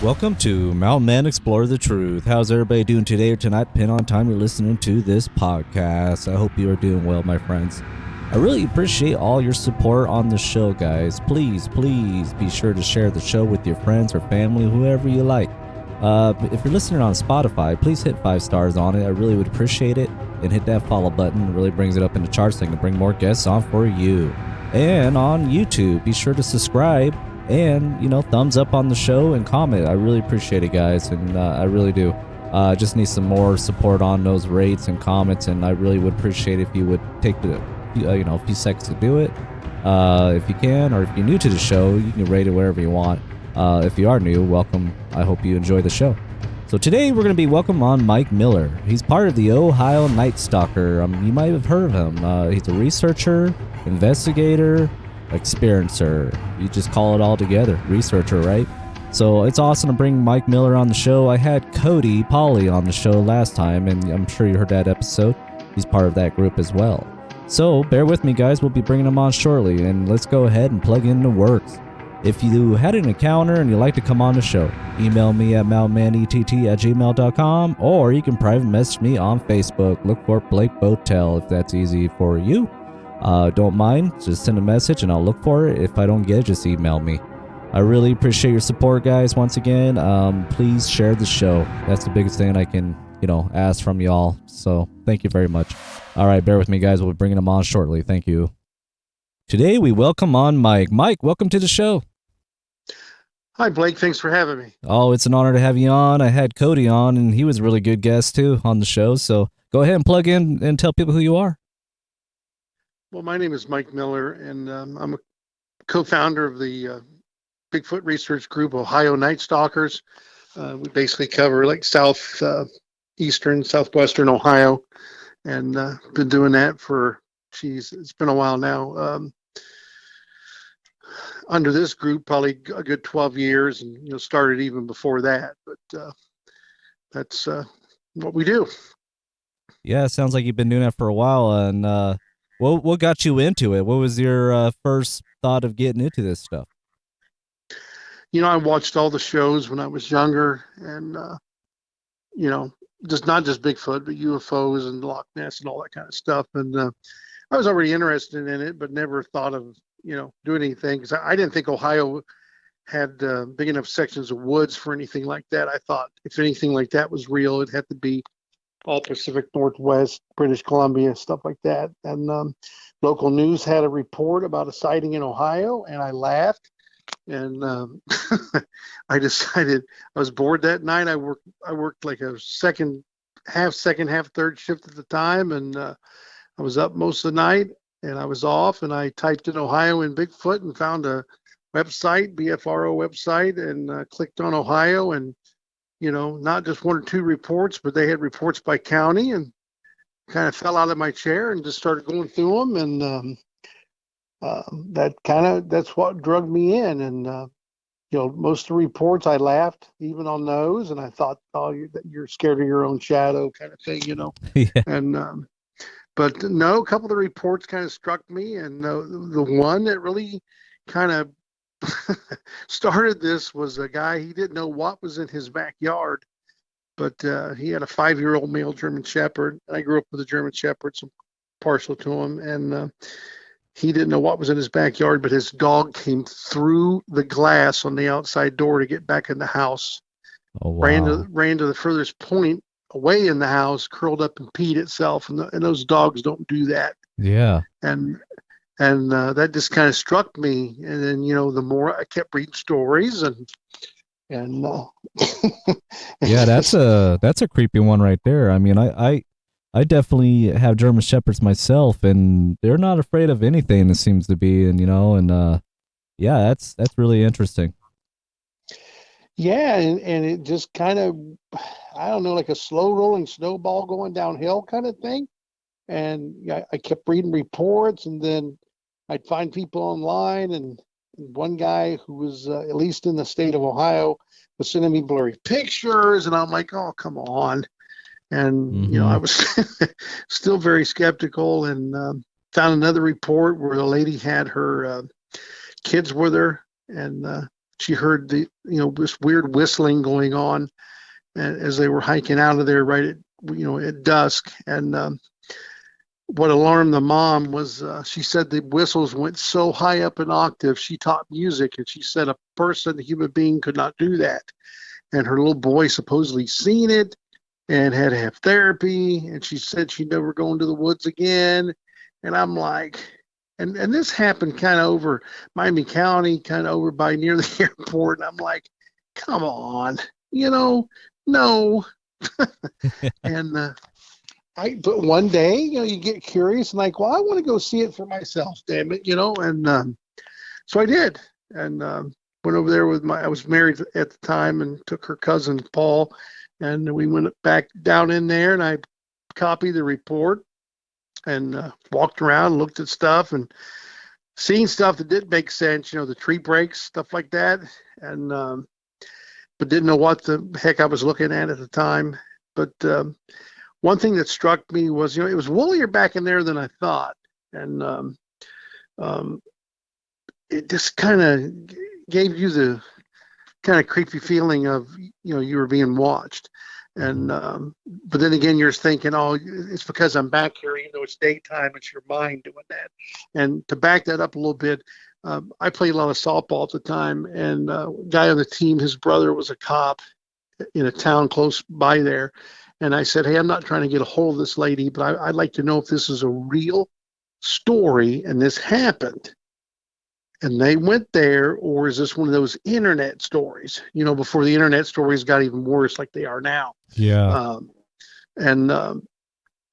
Welcome to Mountain Men Explore the Truth. How's everybody doing today or tonight? Depending on time you're listening to this podcast. I hope you are doing well, my friends. I really appreciate all your support on the show, guys. Please be sure to share the show with your friends or family, whoever you like. If you're listening on Spotify, please hit 5 stars on it. I really would appreciate it. And hit that follow button. It really brings it up in the charts so I can bring more guests on for you. And on YouTube, be sure to subscribe. And, thumbs up on the show and comment. I really appreciate it, guys, and I really do. Just need some more support on those rates and comments, and I really would appreciate if you would take a few seconds to do it. If you can, or if you're new to the show, you can rate it wherever you want. If you are new, welcome. I hope you enjoy the show. So today we're going to be welcome on Mike Miller. He's part of the Ohio Night Stalker. You might have heard of him. He's a researcher, investigator, experiencer. You just call it all together. Researcher, right? So it's awesome to bring Mike Miller on the show. I had Cody Polly on the show last time, and I'm sure you heard that episode. He's part of that group as well. So bear with me, guys. We'll be bringing him on shortly, and let's go ahead and plug in the works. If you had an encounter and you'd like to come on the show, email me at mountainmanett@gmail.com, or you can private message me on Facebook. Look for Blake Botel if that's easy for you. Don't mind, just send a message and I'll look for it. If I don't get it, just email me. I really appreciate your support, guys. Once again, please share the show. That's the biggest thing I can, ask from y'all. So thank you very much. All right, bear with me, guys. We'll be bringing them on shortly. Thank you. Today we welcome on Mike. Mike, welcome to the show. Hi, Blake. Thanks for having me. Oh, it's an honor to have you on. I had Cody on, and he was a really good guest, too, on the show. So go ahead and plug in and tell people who you are. Well, my name is Mike Miller, and I'm a co-founder of the Bigfoot research group, Ohio Night Stalkers. We basically cover like southwestern Ohio, and been doing that for, it's been a while now. Under this group, probably a good 12 years, and started even before that. But that's what we do. Yeah, it sounds like you've been doing that for a while, and what got you into it? What was your first thought of getting into this stuff? I watched all the shows when I was younger, and just not just Bigfoot, but UFOs and Loch Ness and all that kind of stuff. And I was already interested in it, but never thought of doing anything, because I didn't think Ohio had big enough sections of woods for anything like that. I thought if anything like that was real, it had to be all Pacific Northwest, British Columbia, stuff like that. And local news had a report about a sighting in Ohio, and I laughed. And I decided, I was bored that night. I worked like a half third shift at the time, and I was up most of the night, and I was off, and I typed in Ohio and Bigfoot and found a website, BFRO website, and clicked on Ohio, and not just one or two reports, but they had reports by county, and kind of fell out of my chair and just started going through them. And that's what drugged me in. And, most of the reports I laughed even on those. And I thought, you're scared of your own shadow kind of thing, Yeah. And, but no, a couple of the reports kind of struck me. And the one that really kind of started this was a guy. He didn't know what was in his backyard, but he had a 5-year-old male German Shepherd. I grew up with a German Shepherd, so partial to him, and he didn't know what was in his backyard, but his dog came through the glass on the outside door to get back in the house. Oh, wow. Ran to the furthest point away in the house, curled up and peed itself, and those dogs don't do that. Yeah. And that just kind of struck me. And then, the more I kept reading stories and Yeah, that's a creepy one right there. I mean, I definitely have German Shepherds myself, and they're not afraid of anything, it seems to be. And, yeah, that's really interesting. Yeah. And it just kind of, I don't know, like a slow rolling snowball going downhill kind of thing. And I kept reading reports, and then I'd find people online, and one guy who was at least in the state of Ohio was sending me blurry pictures, and I'm like, oh, come on. And, I was still very skeptical, and found another report where the lady had her kids with her, and she heard this weird whistling going on as they were hiking out of there right at dusk. And what alarmed the mom was she said the whistles went so high up in octave. She taught music, and she said a human being, could not do that. And her little boy supposedly seen it and had to have therapy. And she said she'd never go into the woods again. And I'm like, and this happened kind of over Miami County, kind of over by near the airport. And I'm like, come on, no. And but one day, you get curious and like, well, I want to go see it for myself, damn it, and so I did, and went over there I was married at the time, and took her cousin Paul, and we went back down in there, and I copied the report and walked around, looked at stuff, and seen stuff that didn't make sense, the tree breaks, stuff like that, and but didn't know what the heck I was looking at the time. But one thing that struck me was, it was woolier back in there than I thought. And it just kind of gave you the kind of creepy feeling of, you were being watched. And but then again, you're thinking, oh, it's because I'm back here, even though it's daytime. It's your mind doing that. And to back that up a little bit, I played a lot of softball at the time, and a guy on the team, his brother was a cop in a town close by there. And I said, hey, I'm not trying to get a hold of this lady, but I'd like to know if this is a real story and this happened. And they went there, or is this one of those internet stories, before the internet stories got even worse like they are now. Yeah. And a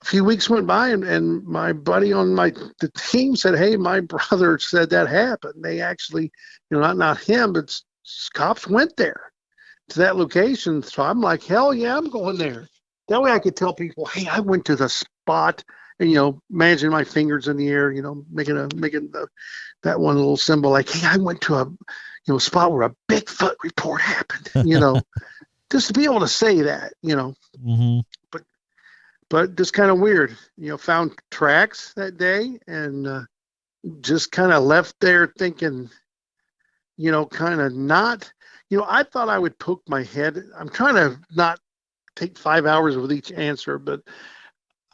few weeks went by, and my buddy on the team said, hey, my brother said that happened. They actually, not him, but cops went there to that location. So I'm like, hell yeah, I'm going there. That way I could tell people, hey, I went to the spot, and, imagine my fingers in the air, making that one little symbol, like, hey, I went to a spot where a Bigfoot report happened, just to be able to say that, Mm-hmm. But just kind of weird, found tracks that day, and just kind of left there thinking, kind of not, I thought I would poke my head. I'm trying to not take 5 hours with each answer, but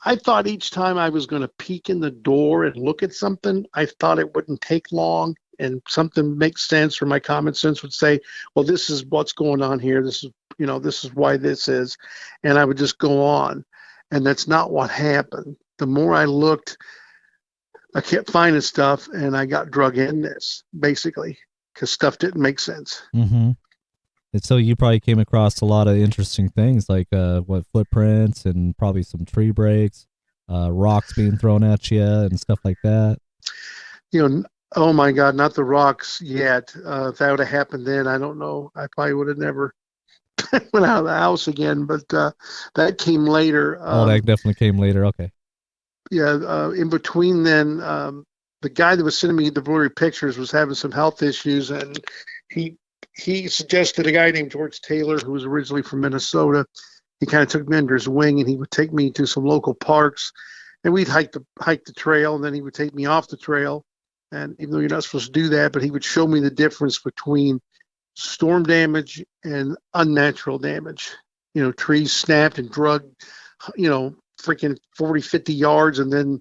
I thought each time I was going to peek in the door and look at something, I thought it wouldn't take long and something makes sense, or my common sense would say, well, this is what's going on here. This is why this is. And I would just go on. And that's not what happened. The more I looked, I kept finding stuff, and I got drug in this, basically, because stuff didn't make sense. Mm-hmm. And so you probably came across a lot of interesting things, like footprints and probably some tree breaks, rocks being thrown at you and stuff like that. Oh my God, not the rocks yet. If that would have happened then, I don't know. I probably would have never went out of the house again, but that came later. That definitely came later. Okay. Yeah, in between then, the guy that was sending me the blurry pictures was having some health issues, and he suggested a guy named George Taylor, who was originally from Minnesota. He kind of took me under his wing, and he would take me to some local parks, and we'd hike the trail, and then he would take me off the trail. And even though you're not supposed to do that, but he would show me the difference between storm damage and unnatural damage. Trees snapped and drugged, freaking 40, 50 yards, and then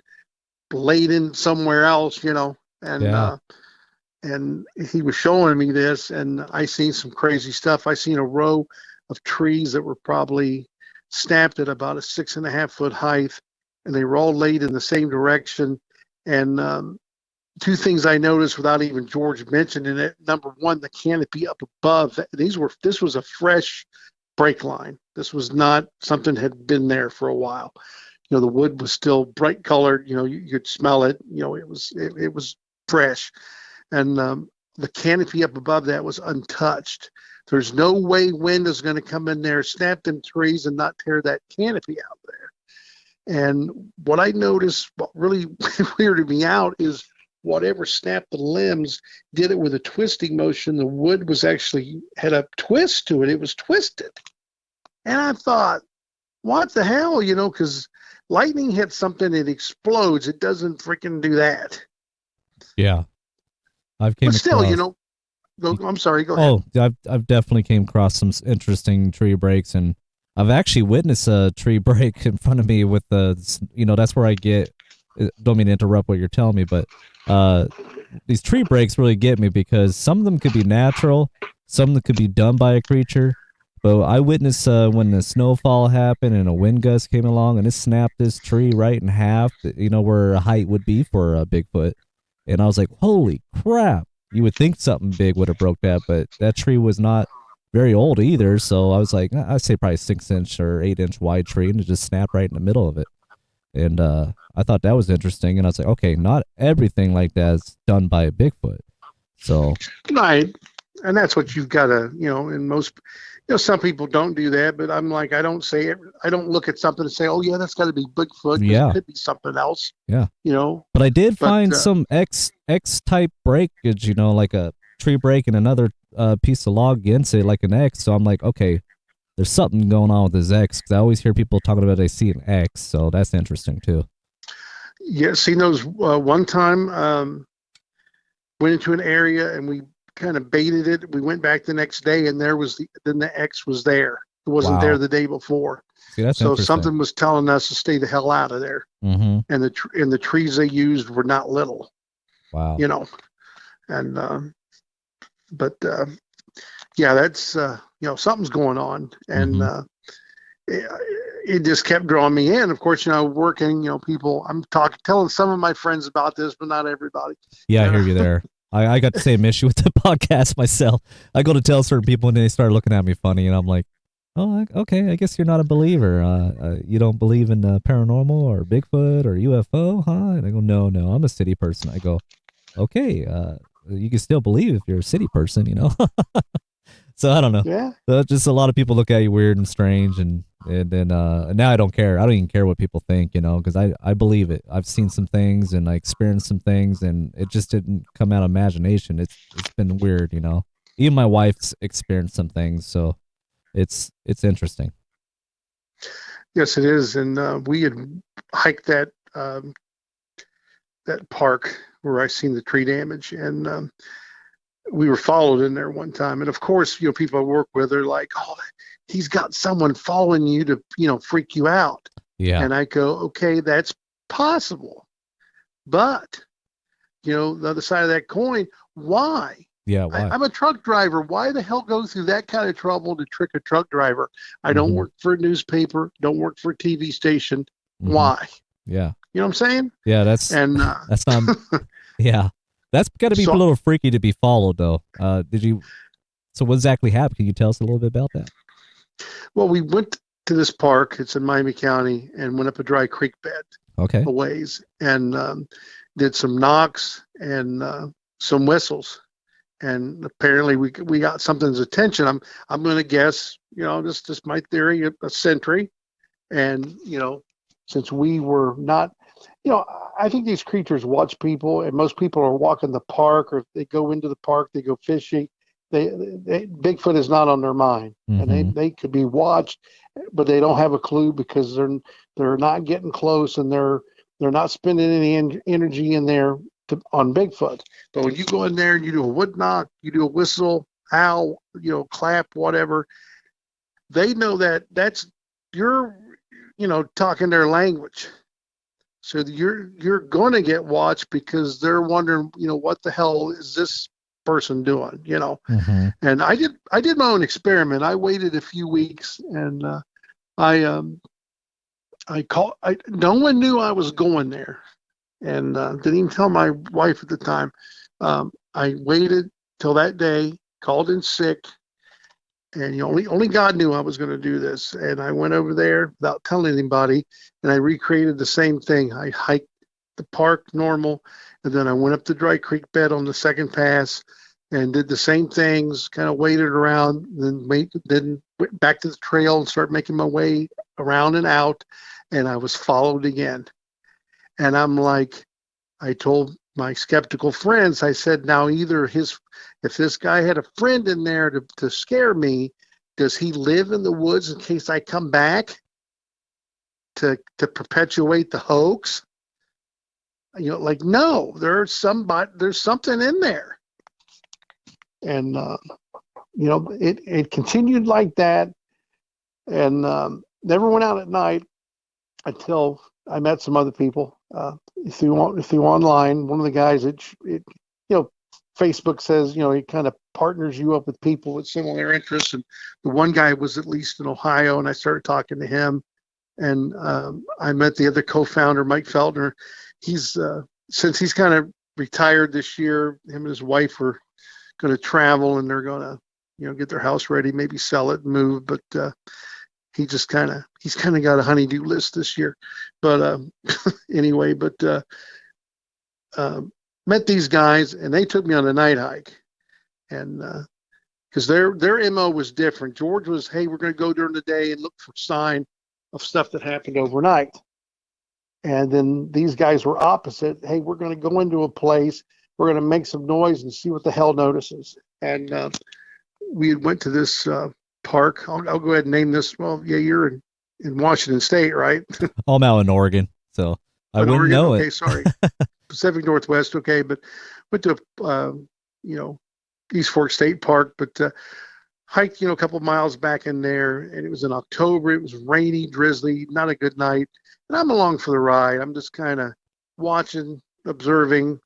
laid in somewhere else, and Yeah. And he was showing me this, and I seen some crazy stuff. I seen a row of trees that were probably snapped at about a 6.5 foot height, and they were all laid in the same direction. And two things I noticed without even George mentioning it. Number one, the canopy up above. This was a fresh break line. This was not something that had been there for a while. The wood was still bright colored. You could smell it. It was fresh. And the canopy up above that was untouched. There's no way wind is going to come in there, snap them trees, and not tear that canopy out there. And what I noticed, what really weirded me out, is whatever snapped the limbs did it with a twisting motion. The wood had a twist to it. It was twisted. And I thought, what the hell? Because lightning hits something, it explodes. It doesn't freaking do that. Yeah. I've came But still, across. I'm sorry. Go ahead. Oh, I've definitely came across some interesting tree breaks, and I've actually witnessed a tree break in front of me with that's where I get. Don't mean to interrupt what you're telling me, but uh, these tree breaks really get me because some of them could be natural, some of them could be done by a creature. But I witnessed when the snowfall happened and a wind gust came along and it snapped this tree right in half, where a height would be for a Bigfoot. And I was like, holy crap. You would think something big would have broke that, but that tree was not very old either. So I was like, I'd say probably 6 inch or 8 inch wide tree, and it just snapped right in the middle of it. And I thought that was interesting. And I was like, okay, not everything like that is done by a Bigfoot. So Right. And that's what you've got to, and most, some people don't do that, but I'm like, I don't say it. I don't look at something and say, oh, yeah, that's got to be Bigfoot because it yeah, could be something else, yeah. you know. But I did But find some X type breakage, like a tree break and another piece of log against it, like an X. So I'm like, okay, there's something going on with this X because I always hear people talking about they see an X. So that's interesting too. yeah, seen those one time, went into an area and we kind of baited it. We went back the next day and then the X was there. It wasn't there Wow. the day before. See, that's So interesting. something was telling us to stay the hell out of there. Mm-hmm. And the trees they used were not little, Wow. and but yeah, that's something's going on, and it just kept drawing me in. Of course, working, people. I'm telling some of my friends about this, but not everybody. Yeah, I hear you there. I got the same issue with the podcast myself. I go to tell certain people and they start looking at me funny, and I'm like, oh, okay, I guess you're not a believer. You don't believe in paranormal or Bigfoot or UFO, huh? And I go, no, I'm a city person. I go, okay, you can still believe if you're a city person. So I don't know. Yeah. Just a lot of people look at you weird and strange, and then now I don't care. I don't even care what people think, because I believe it. I've seen some things and I experienced some things, and it just didn't come out of imagination. It's been weird. Even my wife's experienced some things, so it's interesting. Yes, it is. And we had hiked that park where I seen the tree damage, and we were followed in there one time. And of course, people I work with are like, oh, he's got someone following you to, freak you out. Yeah. And I go, okay, that's possible. But, the other side of that coin, why? Yeah. Why? I'm a truck driver. Why the hell go through that kind of trouble to trick a truck driver? I don't work for a newspaper, don't work for a TV station. Why? Yeah. You know what I'm saying? Yeah, that's not. Yeah, that's got to be a little freaky to be followed, though. So what exactly happened? Can you tell us a little bit about that? Well, we went to this park. It's in Miami County, and went up a dry creek bed. Okay. A ways, and did some knocks and some whistles. And apparently we got something's attention. I'm going to guess, just my theory, a sentry. And since we were not, I think these creatures watch people, and most people are walking the park, or if they go into the park, they go fishing. They Bigfoot is not on their mind, and they could be watched, but they don't have a clue because they're not getting close, and they're not spending any energy in there on Bigfoot. But when you go in there and you do a wood knock, you do a whistle, howl, clap, whatever, they know that's you're talking their language. So you're going to get watched because they're wondering, what the hell is this person doing, And I did my own experiment. I waited a few weeks, and no one knew I was going there, and didn't even tell my wife at the time. I waited till that day, called in sick, and only God knew I was going to do this. And I went over there without telling anybody, and I recreated the same thing. I hiked the park normal, and then I went up the dry creek bed on the second pass and did the same things, kind of waited around, then went back to the trail and started making my way around and out, and I was followed again. And I'm like, I told my skeptical friends, I said, now if this guy had a friend in there to scare me, does he live in the woods in case I come back to perpetuate the hoax? No, there's something in there. And it continued like that, and never went out at night until I met some other people through online. One of the guys Facebook says he kind of partners you up with people with similar interests, and the one guy was at least in Ohio, and I started talking to him, and I met the other co-founder, Mike Feltner. He's since he's kind of retired this year, him and his wife are going to travel, and they're going to get their house ready, maybe sell it and move, but he's kind of got a honeydew list this year. But anyway, met these guys, and they took me on a night hike, and because their MO was different. George was, hey, we're going to go during the day and look for sign of stuff that happened overnight. And then these guys were opposite. Hey, we're going to go into a place, we're going to make some noise and see what the hell notices. And we went to this park. I'll go ahead and name this. Well, yeah, you're in Washington State, right? I'm out in Oregon, so I wouldn't Oregon? know Okay, it. sorry. Pacific Northwest, okay, but went to East Fork State Park, but hiked a couple miles back in there, and it was in October. It was rainy, drizzly, not a good night, and I'm along for the ride. I'm just kind of watching, observing.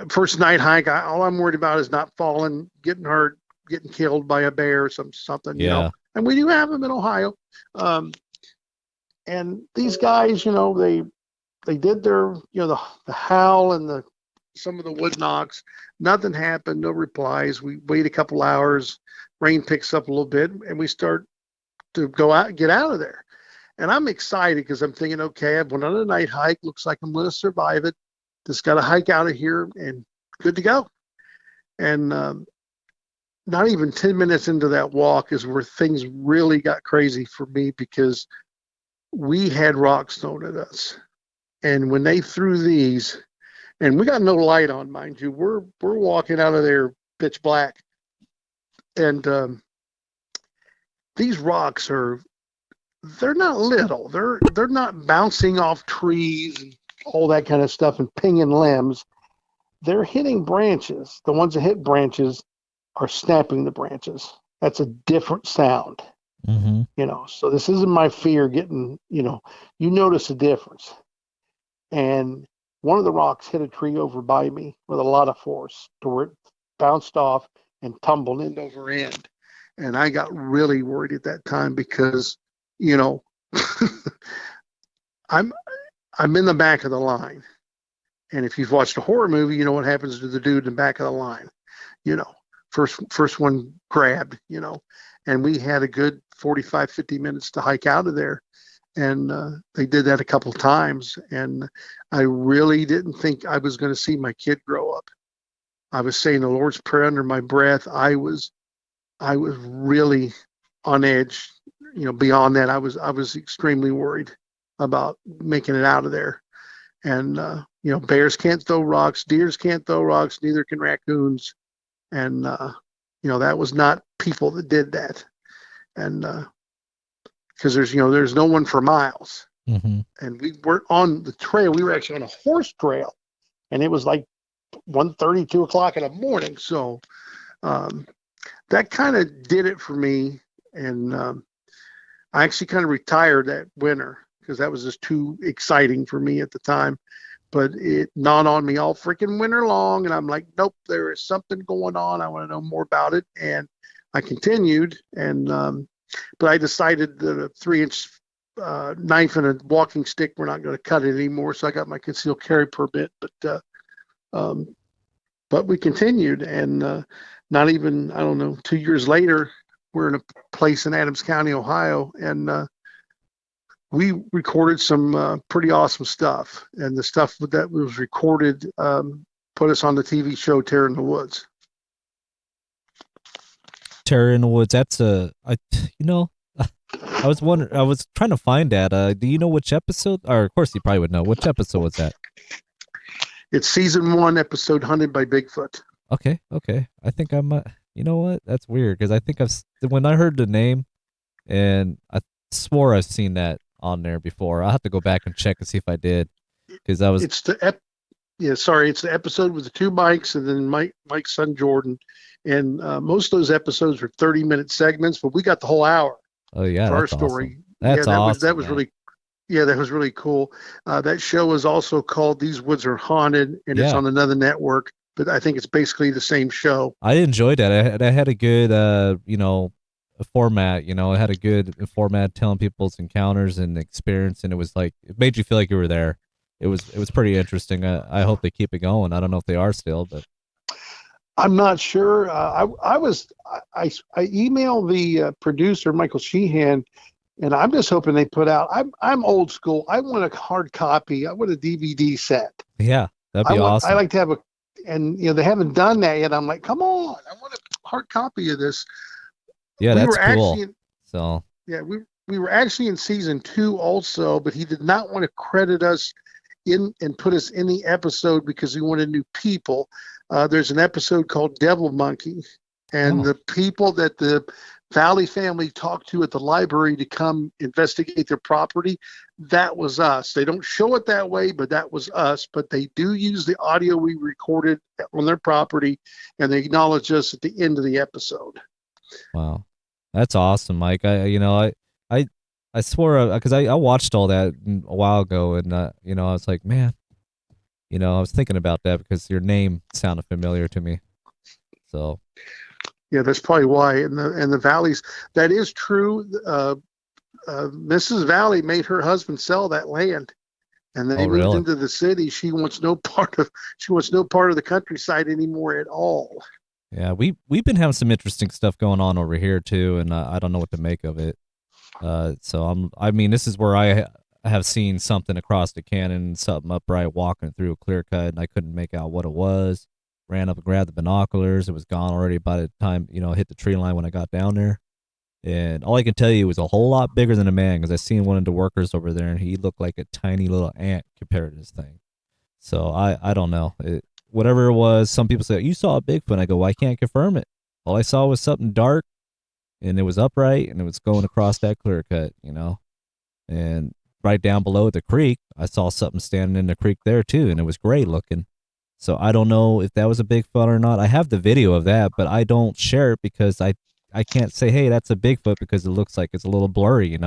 First night hike, all I'm worried about is not falling, getting hurt, getting killed by a bear or something. Yeah. And we do have them in Ohio. And these guys, they did their, the howl and some of the wood knocks. Nothing happened, no replies. We wait a couple hours, rain picks up a little bit, and we start to get out of there. And I'm excited because I'm thinking, okay, I've went on a night hike. Looks like I'm going to survive it. Just got to hike out of here and good to go. And not even 10 minutes into that walk is where things really got crazy for me, because we had rocks thrown at us. And when they threw these, and we got no light on, mind you, we're walking out of there pitch black. And these rocks they're not little. They're not bouncing off trees and all that kind of stuff and pinging limbs. They're hitting branches. The ones that hit branches are snapping the branches. That's a different sound. Mm-hmm. So this isn't my fear getting, you notice a difference. And one of the rocks hit a tree over by me with a lot of force to where it bounced off and tumbled end over end. And I got really worried at that time because, I'm in the back of the line. And if you've watched a horror movie, you know what happens to the dude in the back of the line. First one grabbed, and we had a good 45, 50 minutes to hike out of there. And they did that a couple times. And I really didn't think I was going to see my kid grow up. I was saying the Lord's Prayer under my breath. I was really on edge. Beyond that, I was extremely worried about making it out of there. And bears can't throw rocks, deers can't throw rocks, neither can raccoons. And that was not people that did that. And because there's no one for miles. Mm-hmm. And we weren't on the trail. We were actually on a horse trail, and it was like 1:30, 2 o'clock in the morning. So that kind of did it for me. And I actually kind of retired that winter because that was just too exciting for me at the time. But it gnawed on me all freaking winter long. And I'm like, nope, there is something going on. I want to know more about it. And I continued. And but I decided that a 3-inch knife and a walking stick were not going to cut it anymore. So I got my concealed carry permit. But we continued. And not even, I don't know, 2 years later, we're in a place in Adams County, Ohio. And we recorded some pretty awesome stuff. And the stuff that was recorded put us on the TV show Terror in the Woods. Terror in the Woods. That's I was wondering. I was trying to find that. Do you know which episode? Or of course, you probably would know. Which episode was that? It's season 1, episode Hunted by Bigfoot. Okay. I think I'm. You know what? That's weird because I think when I heard the name, and I swore I've seen that on there before. I'll have to go back and check and see if I did, because I was. Yeah, sorry, it's the episode with the two Mikes and then Mike's son Jordan, and most of those episodes were 30-minute segments, but we got the whole hour Oh yeah, for our that's awesome. story. Yeah, That's that awesome, was man. really yeah, that was really cool. That show is also called These Woods Are Haunted, and it's Yeah, on another network, but I think it's basically the same show. I enjoyed that. I had a good, a format. It had a good format telling people's encounters and experience, and it was like it made you feel like you were there. It was pretty interesting. I hope they keep it going. I don't know if they are still, but I'm not sure. I emailed the producer Michael Sheehan, and I'm just hoping they put out. I'm old school. I want a hard copy. I want a DVD set. yeah, that'd be I awesome. like to have a, and they haven't done that yet. I'm like, come on, I want a hard copy of this. Yeah, We that's were cool. actually in, So, yeah, we were actually in season 2 also, but he did not want to credit us in and put us in the episode because he wanted new people. There's an episode called Devil Monkey, and oh, the people that the Valley family talked to at the library to come investigate their property, that was us. They don't show it that way, but that was us. But they do use the audio we recorded on their property, and they acknowledge us at the end of the episode. wow, that's awesome, Mike. I, I swore because I watched all that a while ago, and I was like, man, I was thinking about that because your name sounded familiar to me. So, Yeah, that's probably why. And the valleys, that is true. Mrs. Valley made her husband sell that land, and oh they moved really? into the city. She wants no part of the countryside anymore at all. Yeah, we've been having some interesting stuff going on over here too, and I don't know what to make of it. So I mean, this is where I have seen something across the canyon, something upright walking through a clear cut, and I couldn't make out what it was. Ran up and grabbed the binoculars. It was gone already by the time hit the tree line when I got down there. And all I can tell you was a whole lot bigger than a man because I seen one of the workers over there, and he looked like a tiny little ant compared to this thing. So I don't know. Whatever it was, some people say you saw a Bigfoot. I go, well, I can't confirm it. All I saw was something dark, and it was upright, and it was going across that clear cut. And right down below the creek, I saw something standing in the creek there too, and it was gray looking. So I don't know if that was a Bigfoot or not. I have the video of that, but I don't share it because I can't say, hey, that's a Bigfoot because it looks like it's a little blurry.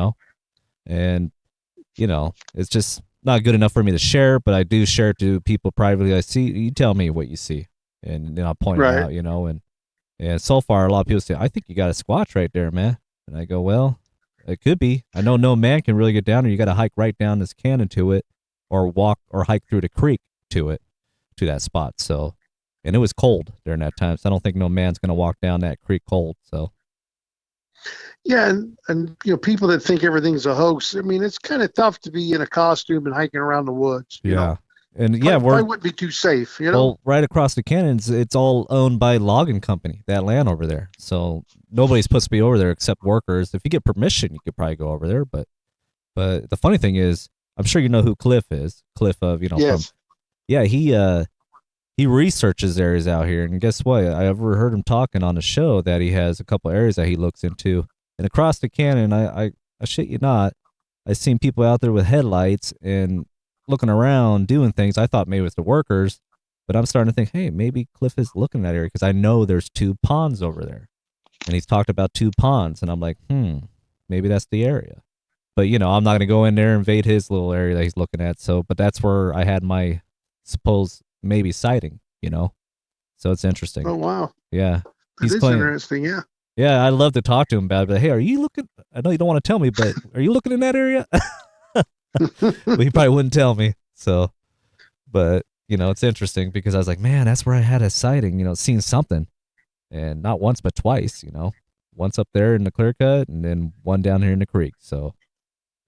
And it's just not good enough for me to share, but I do share it to people privately. I see, you tell me what you see, and then I'll point it Right. out. And so far, a lot of people say, I think you got a squatch right there, man. And I go, well, it could be. I know no man can really get down there. You got to hike right down this canyon to it, or walk or hike through the creek to it, to that spot. So, and it was cold during that time, so I don't think no man's gonna walk down that creek cold. So, Yeah, and people that think everything's a hoax. I mean, it's kind of tough to be in a costume and hiking around the woods. yeah, and yeah, Probably wouldn't be too safe. well, right across the canyons, it's all owned by logging company, that land over there. So nobody's supposed to be over there except workers. If you get permission, you could probably go over there. But the funny thing is, I'm sure you know who Cliff is. Cliff of from Yes. yeah, he researches areas out here, and guess what? I ever heard him talking on the show that he has a couple areas that he looks into, and across the canyon, I shit you not, I seen people out there with headlights and looking around doing things. I thought maybe it was the workers, but I'm starting to think, hey, maybe Cliff is looking at that area because I know there's two ponds over there, and he's talked about two ponds, and I'm like, maybe that's the area. But I'm not gonna go in there and invade his little area that he's looking at. So, but that's where I had my suppose maybe sighting. So it's interesting. Oh wow, Yeah, that he's is claiming. interesting. Yeah. Yeah, I'd love to talk to him about it. But hey, are you looking? I know you don't want to tell me, but are you looking in that area? Well, he probably wouldn't tell me. So, but it's interesting because I was like, man, that's where I had a sighting. Seen something, and not once but twice. Once up there in the clear cut, and then one down here in the creek. So,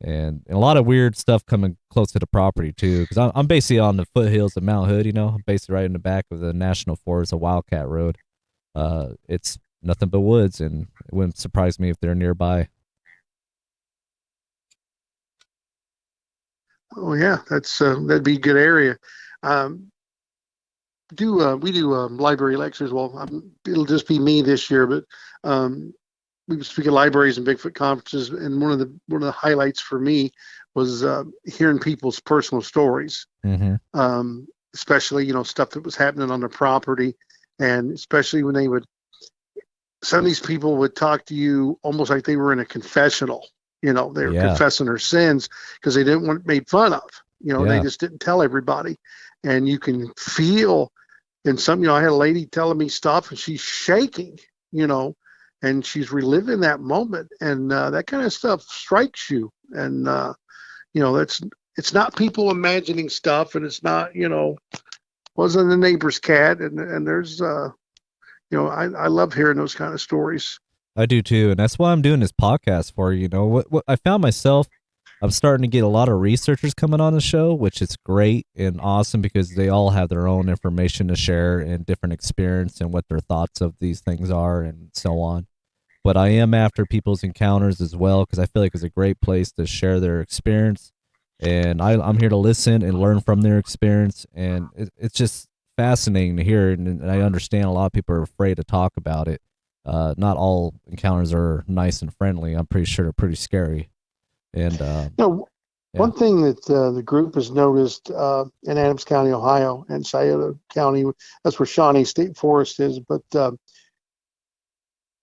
and a lot of weird stuff coming close to the property too, because I'm basically on the foothills of Mount Hood. I'm basically right in the back of the National Forest of Wildcat Road. It's nothing but woods, and it wouldn't surprise me if they're nearby. Oh yeah, that'd be a good area. Um, do We do library lectures? Well, it'll just be me this year, but we speak at libraries and Bigfoot conferences, and one of the highlights for me was hearing people's personal stories. Mm-hmm. Um, especially, stuff that was happening on the property. And especially when some of these people would talk to you almost like they were in a confessional. They were Yeah. confessing their sins because they didn't want made fun of. They Yeah. just didn't tell everybody. And you can feel in some, I had a lady telling me stuff and she's shaking, and she's reliving that moment. And that kind of stuff strikes you. And, it's not people imagining stuff, and it's not, wasn't the neighbor's cat. And there's, I love hearing those kind of stories. I do too, and that's why I'm doing this podcast for. What I found myself, I'm starting to get a lot of researchers coming on the show, which is great and awesome because they all have their own information to share and different experience and what their thoughts of these things are and so on. But I am after people's encounters as well because I feel like it's a great place to share their experience, and I'm here to listen and learn from their experience, and it's just fascinating to hear, and I understand a lot of people are afraid to talk about it. Not all encounters are nice and friendly. I'm pretty sure they're pretty scary. And yeah. One thing that the group has noticed in Adams County, Ohio, and Scioto County, that's where Shawnee State Forest is, but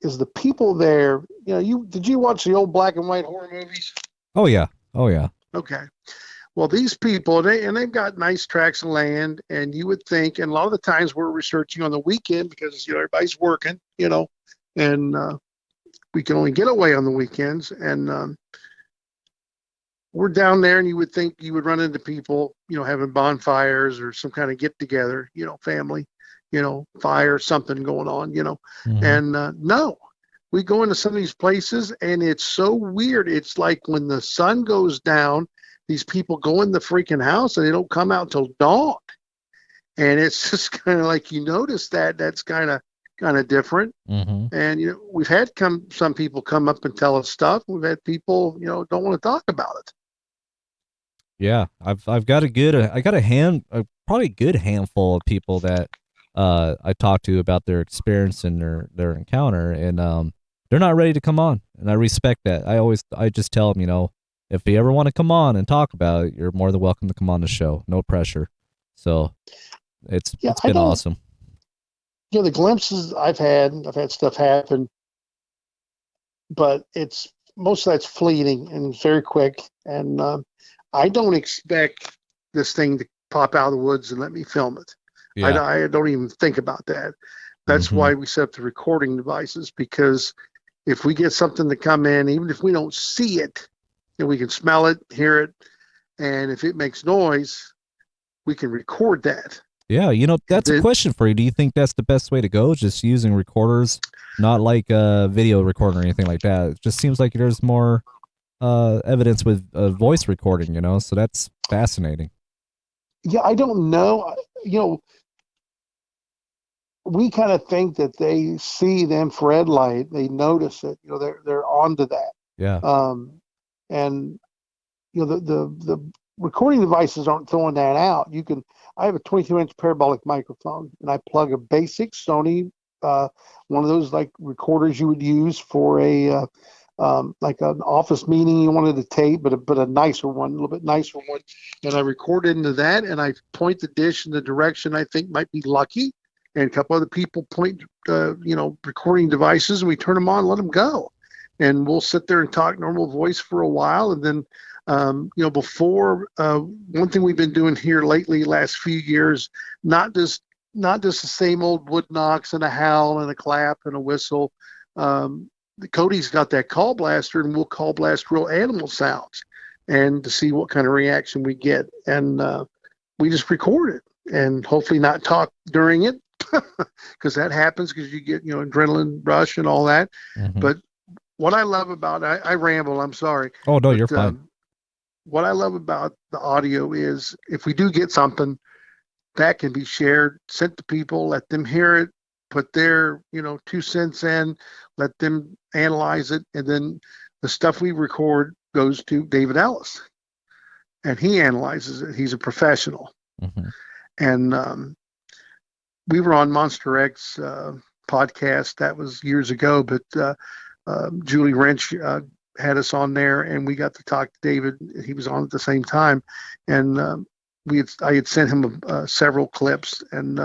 is the people there. Did you watch the old black and white horror movies? Oh yeah. Okay. Well, these people, they've got nice tracts of land, and you would think, and a lot of the times we're researching on the weekend because everybody's working, and we can only get away on the weekends, and we're down there, and you would think you would run into people, having bonfires or some kind of get together, family, fire, something going on, Mm-hmm. and no. We go into some of these places, and it's so weird. It's like when the sun goes down, these people go in the freaking house, and they don't come out till dawn. And it's just kind of like you notice that's kind of different. Mm-hmm. And we've had some people come up and tell us stuff. We've had people don't want to talk about it. Yeah, I've got probably a good handful of people that I talked to about their experience and their encounter, and they're not ready to come on, and I respect that. I just tell them, if you ever want to come on and talk about it, you're more than welcome to come on the show. No pressure. So it's been awesome. The glimpses I've had stuff happen, but it's most of that's fleeting and very quick. And I don't expect this thing to pop out of the woods and let me film it. Yeah. I don't even think about that. That's why we set up the recording devices, because if we get something to come in, even if we don't see it, we can smell it, hear it, and if it makes noise, we can record that. Yeah, that's a question for you. Do you think that's the best way to go? Just using recorders, not like a video recorder or anything like that. It just seems like there's more evidence with voice recording, so that's fascinating. Yeah, I don't know. We kind of think that they see the infrared light, they notice it, they're onto that. Yeah. And the recording devices aren't throwing that out. I have a 22-inch parabolic microphone, and I plug a basic Sony, one of those like recorders you would use for a like an office meeting you wanted to tape, but a nicer one, a little bit nicer one. And I record into that, and I point the dish in the direction I think might be lucky. And a couple other people point, recording devices, and we turn them on, and let them go. And we'll sit there and talk normal voice for a while. And then, before, one thing we've been doing here lately, last few years, not just the same old wood knocks and a howl and a clap and a whistle. Cody's got that call blaster, and we'll call blast real animal sounds, and to see what kind of reaction we get. And we just record it, and hopefully not talk during it, because that happens because you get adrenaline rush and all that. Mm-hmm. But what I love about I ramble, I'm sorry. Oh no, you're fine. What I love about the audio is if we do get something, that can be shared, sent to people, let them hear it, put their 2 cents in, let them analyze it, and then the stuff we record goes to David Ellis, and he analyzes it. He's a professional. Mm-hmm. And we were on Monster X podcast, that was years ago, but Julie Wrench had us on there, and we got to talk to David. He was on at the same time, and I had sent him several clips, and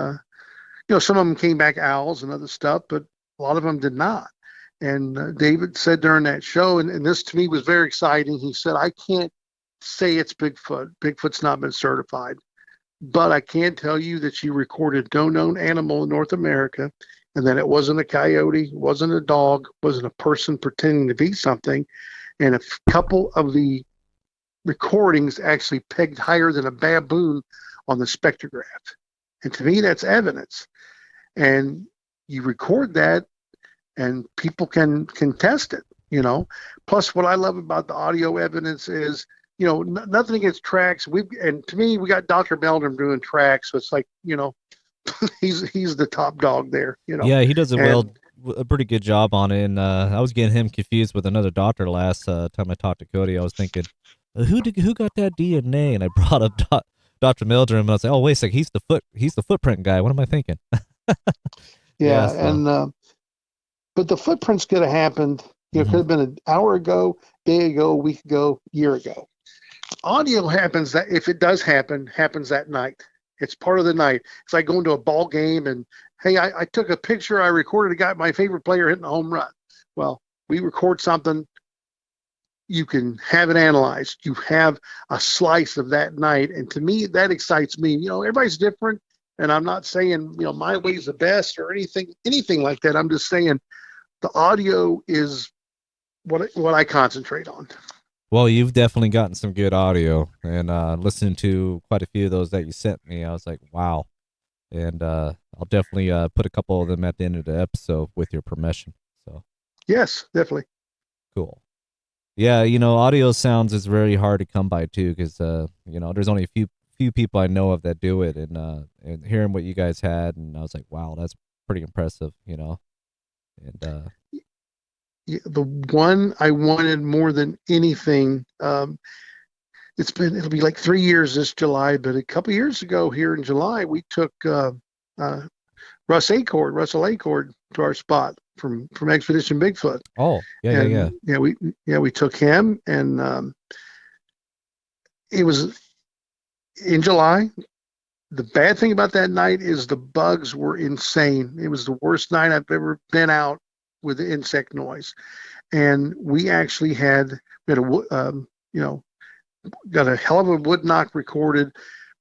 some of them came back owls and other stuff, but a lot of them did not. And David said during that show, and this to me was very exciting. He said, "I can't say it's Bigfoot. Bigfoot's not been certified, but I can tell you that you recorded no known animal in North America, and that it wasn't a coyote, wasn't a dog, wasn't a person pretending to be something, and a couple of the recordings actually pegged higher than a baboon on the spectrograph. And to me, that's evidence. And you record that, and people can test it. Plus, what I love about the audio evidence is, nothing against tracks. And to me, we got Dr. Meldrum doing tracks, so it's like, he's the top dog there. Yeah, he does And a pretty good job on it. And I was getting him confused with another doctor last time I talked to Cody. I was thinking, who got that DNA? And I brought up Dr. Meldrum, and I was like, oh wait a sec, he's the footprint guy. What am I thinking? Yeah, yeah, so. and but the footprints could have happened. Could have been an hour ago, day ago, week ago, year ago. Audio happens that if it does happens that night. It's part of the night. It's like going to a ball game and, hey, I took a picture, I recorded a guy, my favorite player hitting a home run. Well, we record something, you can have it analyzed. You have a slice of that night. And to me, that excites me. Everybody's different. And I'm not saying, my way's the best or anything like that. I'm just saying the audio is what I concentrate on. Well, you've definitely gotten some good audio, and listening to quite a few of those that you sent me, I was like, wow. And I'll definitely put a couple of them at the end of the episode with your permission. So yes, definitely. Cool. Yeah, audio sounds is very hard to come by too, because there's only a few people I know of that do it, and hearing what you guys had, and I was like, wow, that's pretty impressive. And the one I wanted more than anything, it'll be like 3 years this July, but a couple years ago here in July, we took Russell Acord to our spot from Expedition Bigfoot. Oh, yeah. We took him, and it was in July. The bad thing about that night is the bugs were insane. It was the worst night I've ever been out with the insect noise. And we actually had got a hell of a wood knock recorded.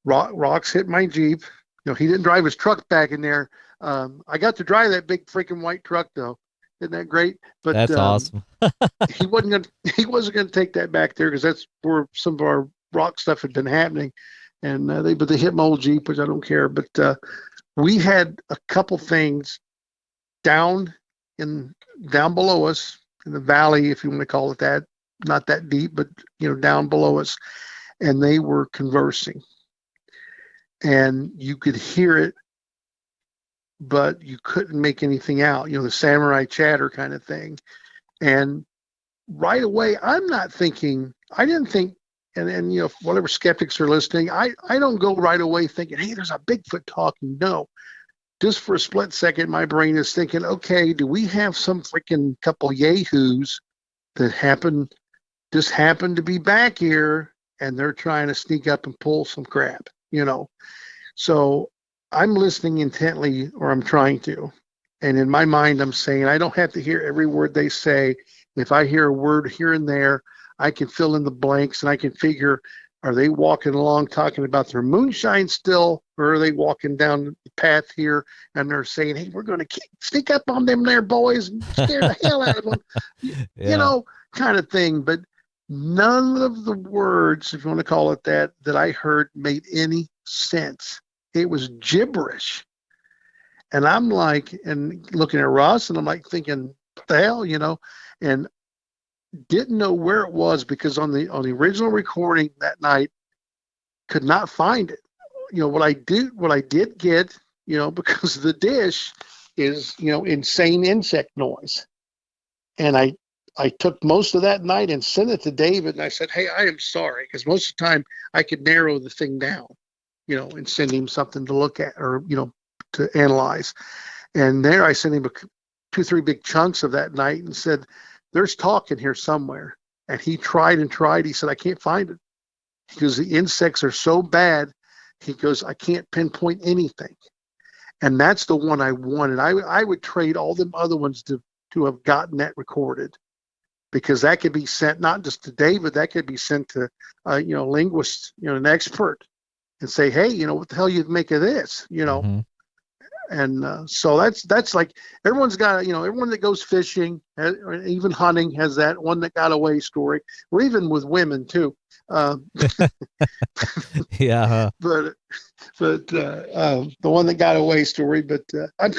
Rocks hit my Jeep. He didn't drive his truck back in there. I got to drive that big freaking white truck though. Isn't that great? But that's awesome. he wasn't gonna take that back there because that's where some of our rock stuff had been happening. And they hit my old Jeep, which I don't care. But we had a couple things down below us in the valley, if you want to call it that. Not that deep, but down below us, and they were conversing, and you could hear it, but you couldn't make anything out. The samurai chatter kind of thing. And right away, I didn't think. And whatever skeptics are listening, I don't go right away thinking, hey, there's a Bigfoot talking. No, just for a split second, my brain is thinking, okay, do we have some freaking couple yahoos that happened to be back here, and they're trying to sneak up and pull some crap, So I'm listening intently, or I'm trying to. And in my mind, I'm saying, I don't have to hear every word they say. If I hear a word here and there, I can fill in the blanks, and I can figure, are they walking along talking about their moonshine still, or are they walking down the path here and they're saying, hey, we're going to sneak up on them there boys and scare the hell out of them, kind of thing. But none of the words, if you want to call it that I heard made any sense. It was gibberish. And I'm like, and looking at Ross, and I'm like thinking, what the hell, and didn't know where it was because on the original recording that night, could not find it. What I did get, because the dish is, insane insect noise. And I took most of that night and sent it to David, and I said, hey, I am sorry, because most of the time I could narrow the thing down, and send him something to look at or, to analyze. And there I sent him 2-3 big chunks of that night and said, there's talk in here somewhere. And he tried and tried. He said, I can't find it because the insects are so bad He goes, I can't pinpoint anything. And that's the one I wanted. I would trade all them other ones to have gotten that recorded, because that could be sent not just to David, that could be sent to linguist, an expert, and say, hey, what the hell you make of this. Mm-hmm. And so that's like, everyone's got, everyone that goes fishing, or even hunting, has that one that got away story, or even with women too. Yeah. But the one that got away story. But I'm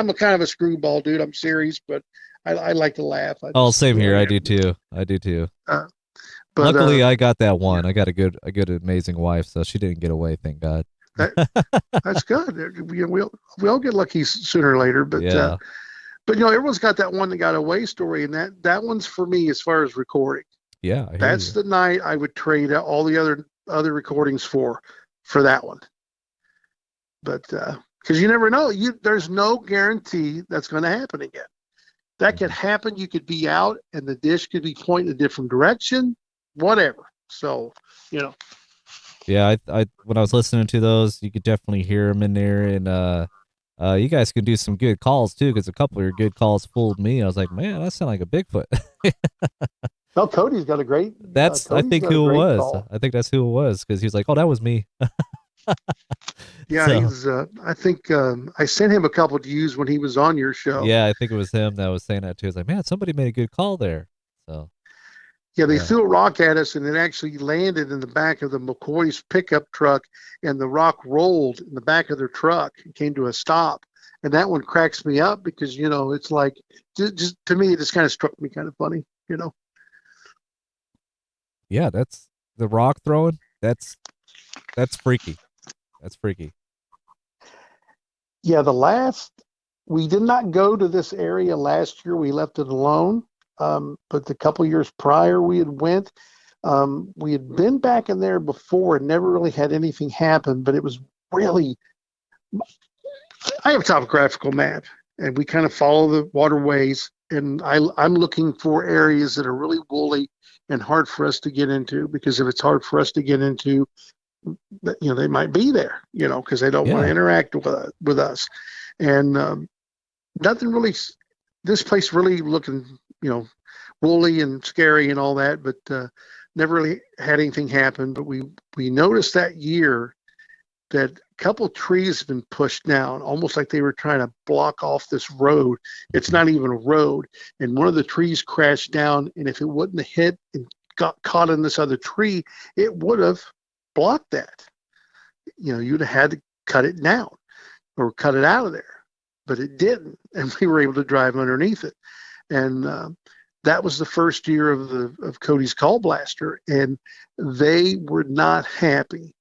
a kind of a screwball dude. I'm serious, but I like to laugh. Oh, same here. I do too. I do too. Uh, but Luckily, I got that one. yeah, I got a good, amazing wife, so she didn't get away. Thank God. that that's good. We all get lucky sooner or later. Yeah. But everyone's got that one that got away story, and that one's for me as far as recording. Yeah. I hear That's you. the night I would trade out all the other recordings for that one. But because you never know, there's no guarantee that's going to happen again. That could happen. You could be out, and the dish could be pointing a different direction, whatever. So, Yeah. I when I was listening to those, you could definitely hear them in there, and you guys can do some good calls too, because a couple of your good calls fooled me. I was like, man, that sounds like a Bigfoot. well, Cody's got a great. I Cody's think got a who it great was. call. I think that's who it was, because he was like, oh, that was me. Yeah, So he's. I think I sent him a couple to use when he was on your show. yeah, I think it was him that was saying that too. It's like, man, somebody made a good call there. So Yeah, they yeah. threw a rock at us, and it actually landed in the back of the McCoy's pickup truck, and the rock rolled in the back of their truck and came to a stop. And that one cracks me up because it's like, just to me, it just kind of struck me kind of funny. Yeah, that's the rock throwing. That's freaky. That's freaky. Yeah, we did not go to this area last year. We left it alone. But the couple years prior, we had went. We had been back in there before and never really had anything happen. But it was really, I have a topographical map, and we kind of follow the waterways. And I'm looking for areas that are really woolly and hard for us to get into, because if it's hard for us to get into, they might be there, because they don't want to Yeah. interact with us. And nothing really, this place really looking, woolly and scary and all that, but never really had anything happen. But we noticed that year that a couple of trees have been pushed down, almost like they were trying to block off this road. It's not even a road. And one of the trees crashed down, and if it wouldn't have hit and got caught in this other tree, it would have blocked that. You'd have had to cut it down or cut it out of there, but it didn't, and we were able to drive underneath it. And that was the first year of Cody's Call Blaster, and they were not happy.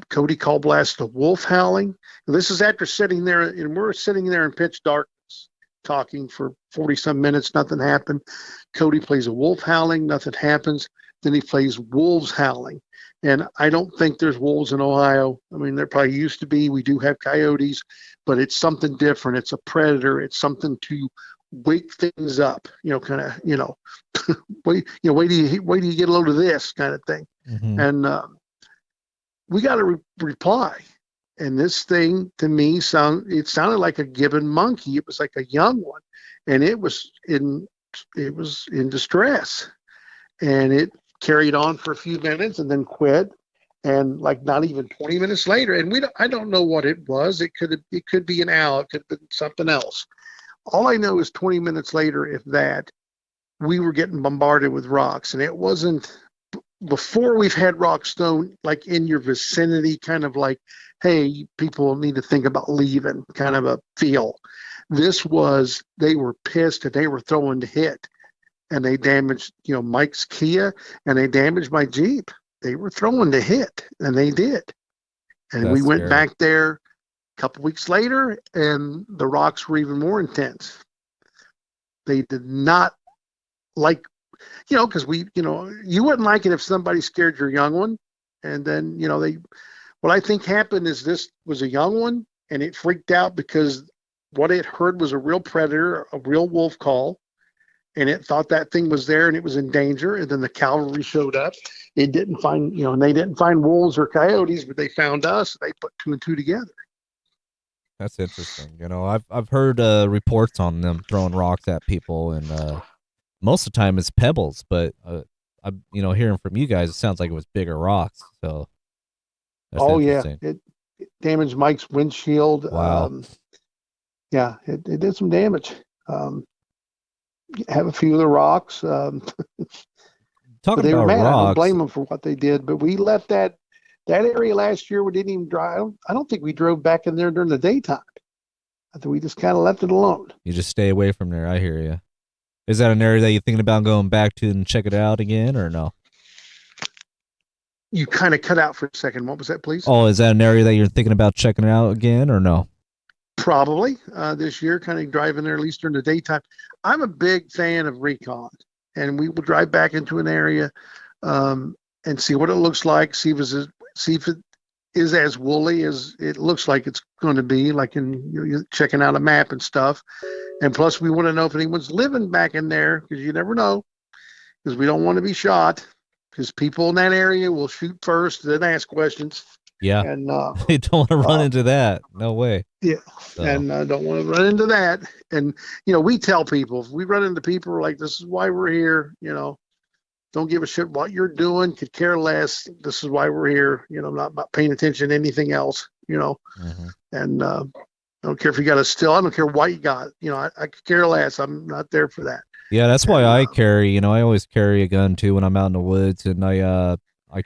Cody call blasted a wolf howling. This is after sitting there, and we're sitting there in pitch darkness, talking for 40 some minutes. Nothing happened. Cody plays a wolf howling. Nothing happens. Then he plays wolves howling. And I don't think there's wolves in Ohio. I mean, there probably used to be. We do have coyotes, but it's something different. It's a predator. It's something to wake things up. Kind of. Wait do you get a load of this kind of thing? Mm-hmm. And we got a reply, and this thing to me sounded like a gibbon monkey. It was like a young one, and it was in distress, and it carried on for a few minutes and then quit. And like not even 20 minutes later, and I don't know what it was. It could be an owl. It could have been something else. All I know is 20 minutes later, if that, we were getting bombarded with rocks, and it wasn't before we've had rocks thrown like in your vicinity, kind of like, hey, people need to think about leaving, kind of a feel. They were pissed, and they were throwing to hit, and they damaged, Mike's Kia, and they damaged my Jeep. They were throwing to hit, and they did. And we That's went scary. back there a couple weeks later, and the rocks were even more intense. They did not like, because you wouldn't like it if somebody scared your young one. And then, what I think happened is this was a young one, and it freaked out because what it heard was a real predator, a real wolf call, and it thought that thing was there and it was in danger. And then the cavalry showed up, it didn't find, and they didn't find wolves or coyotes, but they found us. They put two and two together. That's interesting. I've heard reports on them throwing rocks at people, and most of the time it's pebbles. But I'm hearing from you guys, it sounds like it was bigger rocks. So that's Oh yeah, interesting. it damaged Mike's windshield. Wow. Yeah, it did some damage. Have a few of the rocks, but Talking they were about mad. I don't rocks, blame them for what they did. But we left that area last year. We didn't even drive. I don't think we drove back in there during the daytime. I think we just kind of left it alone. you just stay away from there. I hear you. Is that an area that you're thinking about going back to and check it out again, or no? You kind of cut out for a second. What was that, please? Oh, is that an area that you're thinking about checking it out again, or no? Probably this year, kind of driving there at least during the daytime. I'm a big fan of recon, and we will drive back into an area and see what it looks like. See if it is as woolly as it looks like it's going to be, like in you're checking out a map and stuff. And plus, we want to know if anyone's living back in there, because you never know, because we don't want to be shot, because people in that area will shoot first, then ask questions. Yeah. And You don't want to run into that. No way. yeah, So, and don't want to run into that. And we tell people, if we run into people, we're like, this is why we're here. Don't give a shit what you're doing. Could care less. This is why we're here. Not about paying attention to anything else. mhm. And I don't care if you got a still. I don't care what you got. I could care less. I'm not there for that. Yeah, that's why And I carry. I always carry a gun too when I'm out in the woods, and I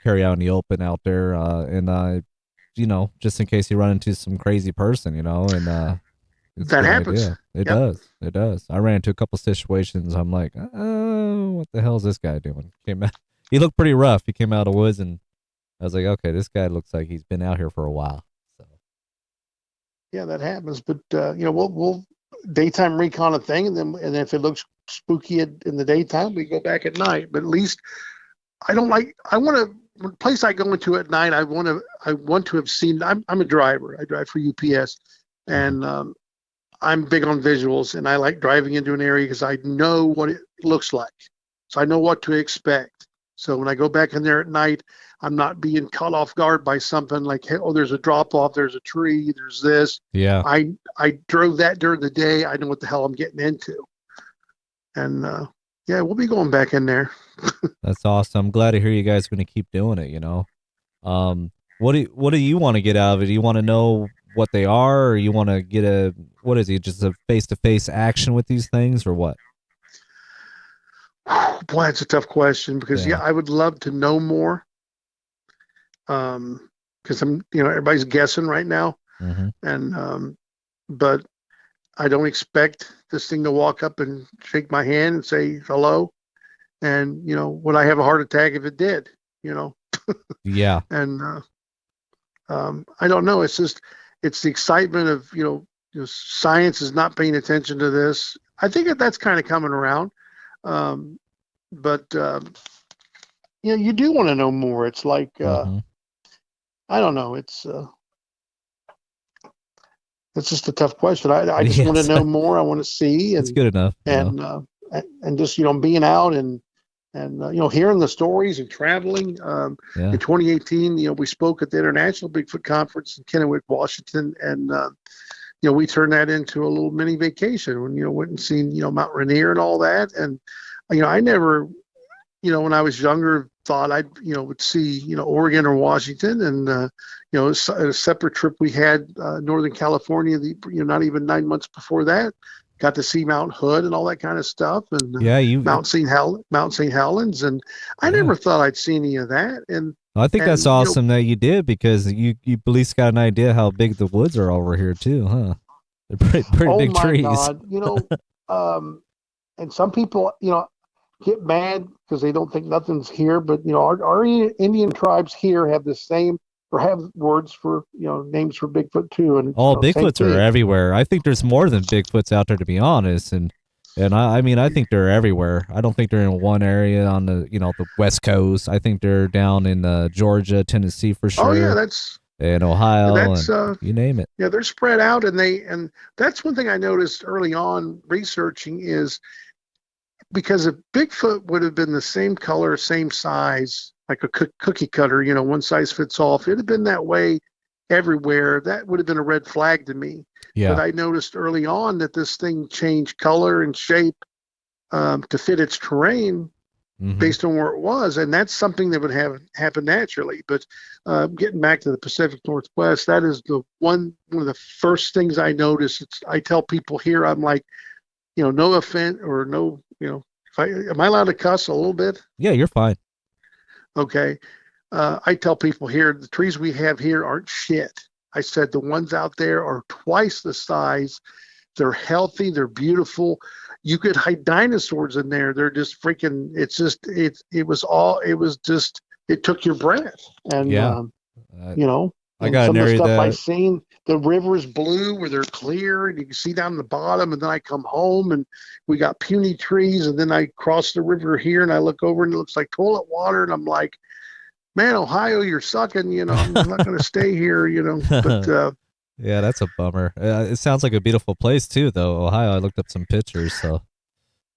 carry out in the open out there, and just in case you run into some crazy person, and it's a that good happens. idea. It Yep. does. It does. I ran into a couple situations. I'm like, oh, what the hell is this guy doing? Came out. He looked pretty rough. He came out of the woods, and I was like, okay, this guy looks like he's been out here for a while. So Yeah, that happens. But we'll daytime recon a thing, and then if it looks spooky in the daytime, we go back at night. But at least I don't like. I want to. The place I go into at night, I want to have seen. I'm a driver. I drive for UPS, mhm. and I'm big on visuals, and I like driving into an area because I know what it looks like, so I know what to expect. So when I go back in there at night, I'm not being caught off guard by something like, hey, oh, there's a drop off, there's a tree, there's this. Yeah, I drove that during the day. I know what the hell I'm getting into, and yeah, we'll be going back in there. that's awesome. I'm glad to hear you guys are going to keep doing it. What do you want to get out of it? Do you want to know what they are, or you want to get what is it? Just a face to face action with these things, or what? Boy, that's a tough question because Yeah. yeah, I would love to know more. Because everybody's guessing right now, Mm-hmm. and but I don't expect this thing to walk up and shake my hand and say hello, and would I have a heart attack if it did? Yeah. And I don't know. It's the excitement of science is not paying attention to this. I think that's kind of coming around, but you do want to know more. It's like Mm-hmm. I don't know. It's just a tough question. I just want to Yes, know more. I want to see it's good enough. and just being out and hearing the stories and traveling. Yeah. In 2018, we spoke at the International Bigfoot Conference in Kennewick, Washington, and we turned that into a little mini vacation when went and seen Mount Rainier and all that. And I never when I was younger, thought I'd, would see, Oregon or Washington. And, a separate trip we had, Northern California, not even 9 months before that, got to see Mount Hood and all that kind of stuff. And Yeah. Mount St. Helens. And I Yeah. never thought I'd see any of that. I think that's And, awesome that you did, because you at least got an idea how big the woods are over here too, huh? They're pretty oh big my trees. God, and some people, get mad because they don't think nothing's here. But our Indian tribes here have the same or have words for names for Bigfoot too, and Oh, same Bigfoots are thing. everywhere. I think there's more than Bigfoots out there, to be honest. And I mean, I think they're everywhere. I don't think they're in one area on the West Coast. I think they're down in Georgia, Tennessee for Oh yeah, sure, and Ohio, that's and you name it. yeah, they're spread out, and that's one thing I noticed early on researching is because if Bigfoot would have been the same color, same size, like a cookie cutter, one size fits all. If it had been that way everywhere, that would have been a red flag to me. But Yeah. I noticed early on that this thing changed color and shape to fit its terrain Hmm. based on where it was, and that's something that would have happened naturally. But getting back to the Pacific Northwest, that is the one of the first things I notice. I tell people here, I'm like, no offense or no, if am I allowed to cuss a little bit? Yeah, you're fine. Okay. I tell people here, the trees we have here aren't shit. I said the ones out there are twice the size. They're healthy. They're beautiful. You could hide dinosaurs in there. They're just freaking. It's just it was all. It was just. It took your breath. And Yeah. Uh, I and got some an of the area stuff I that, seen. The river's blue where they're clear, and you can see down the bottom. And then I come home, and we got puny trees. And then I cross the river here, and I look over, and it looks like toilet water. And I'm like, man, Ohio, you're sucking. I'm not going to stay here. But yeah, that's a bummer. It sounds like a beautiful place too, though. Ohio. I looked up some pictures, so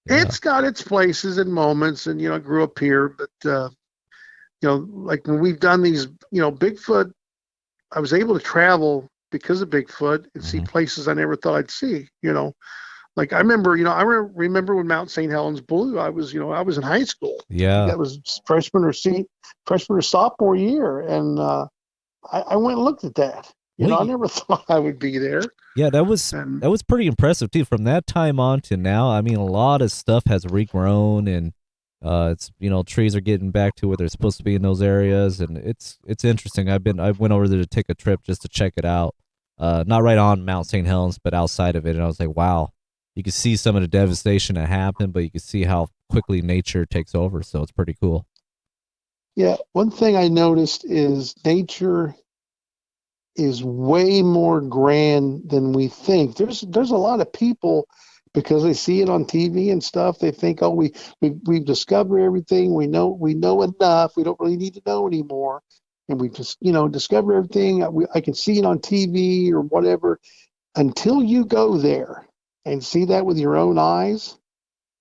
yeah. it's got its places and moments. And I grew up here, but like when we've done these, Bigfoot, I was able to travel because of Bigfoot and see Hmm. places I never thought I'd see. Like I remember, remember when Mount St. Helens blew. I was in high school. I think Yeah. that was freshman or sophomore year, and I went and looked at that. Well, I never thought I would be there. yeah, that was And that was pretty impressive too. From that time on to now, I mean, a lot of stuff has regrown, and it's trees are getting back to where they're supposed to be in those areas, and it's interesting. I went over there to take a trip just to check it out. Not right on Mount St. Helens, but outside of it, and I was like, wow, you can see some of the devastation that happened, but you can see how quickly nature takes over. So it's pretty cool. yeah, one thing I noticed is nature is way more grand than we think. There's a lot of people because they see it on TV and stuff. They think, oh, we've discovered everything. We know enough. We don't really need to know anymore. And we just discover everything. I can see it on TV or whatever. Until you go there and see that with your own eyes,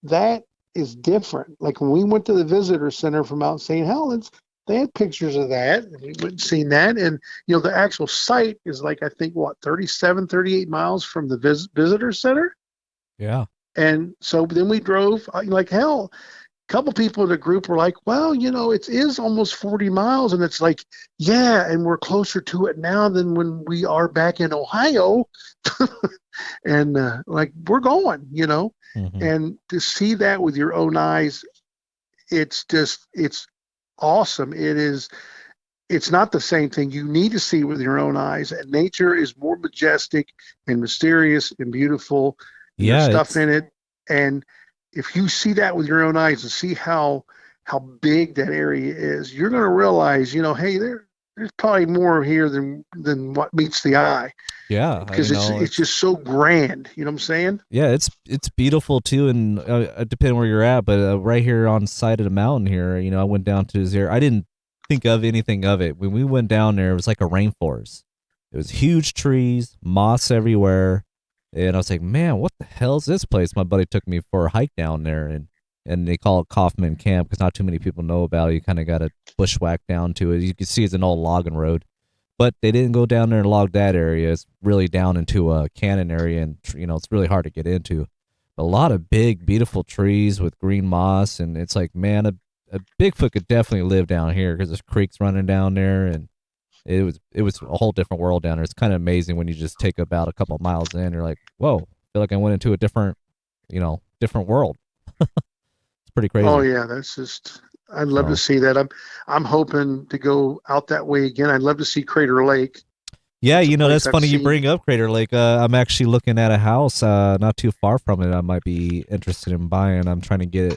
that is different. Like when we went to the visitor center for Mount St. Helens, they had pictures of that. And we went and seen that. And, the actual site is like, I think, what, 37, 38 miles from the visitor center. Yeah. And so then we drove like hell. A couple people in the group were like, well, it is almost 40 miles. And it's like, yeah, and we're closer to it now than when we are back in Ohio. And like, we're going. Hmm. And to see that with your own eyes, it's awesome. It's not the same thing. You need to see with your own eyes, and nature is more majestic and mysterious and beautiful, and there's Yeah, stuff it's in it. And if you see that with your own eyes and see how big that area is, you're going to realize, hey, there's probably more here than what meets the eye, yeah, because it's it's just so grand. You know what I'm saying? yeah, it's beautiful too, and depending where you're at, but right here on the side of the mountain here, I went down to this area. I didn't think of anything of it when we went down there. It was like a rainforest. It was huge trees, moss everywhere, and I was like, man, what the hell is this place? My buddy took me for a hike down there, and they call it Kaufman Camp because not too many people know about it. You kind of got to bushwhack down to it. You can see it's an old logging road, but they didn't go down there and log that area. It's really down into a canyon area, and it's really hard to get into. A lot of big, beautiful trees with green moss, and it's like, man, a Bigfoot could definitely live down here because there's creeks running down there, and it was a whole different world down there. It's kind of amazing when you just take about a couple miles in. You're like, whoa, I feel like I went into a different world. It's pretty Oh crazy. yeah, that's just. I'd love to So see that. I'm hoping to go out that way again. I'd love to see Crater Lake. yeah, It's a place that's I've funny you seen. bring up Crater Lake. I'm actually looking at a house not too far from it. I might be interested in buying. I'm trying to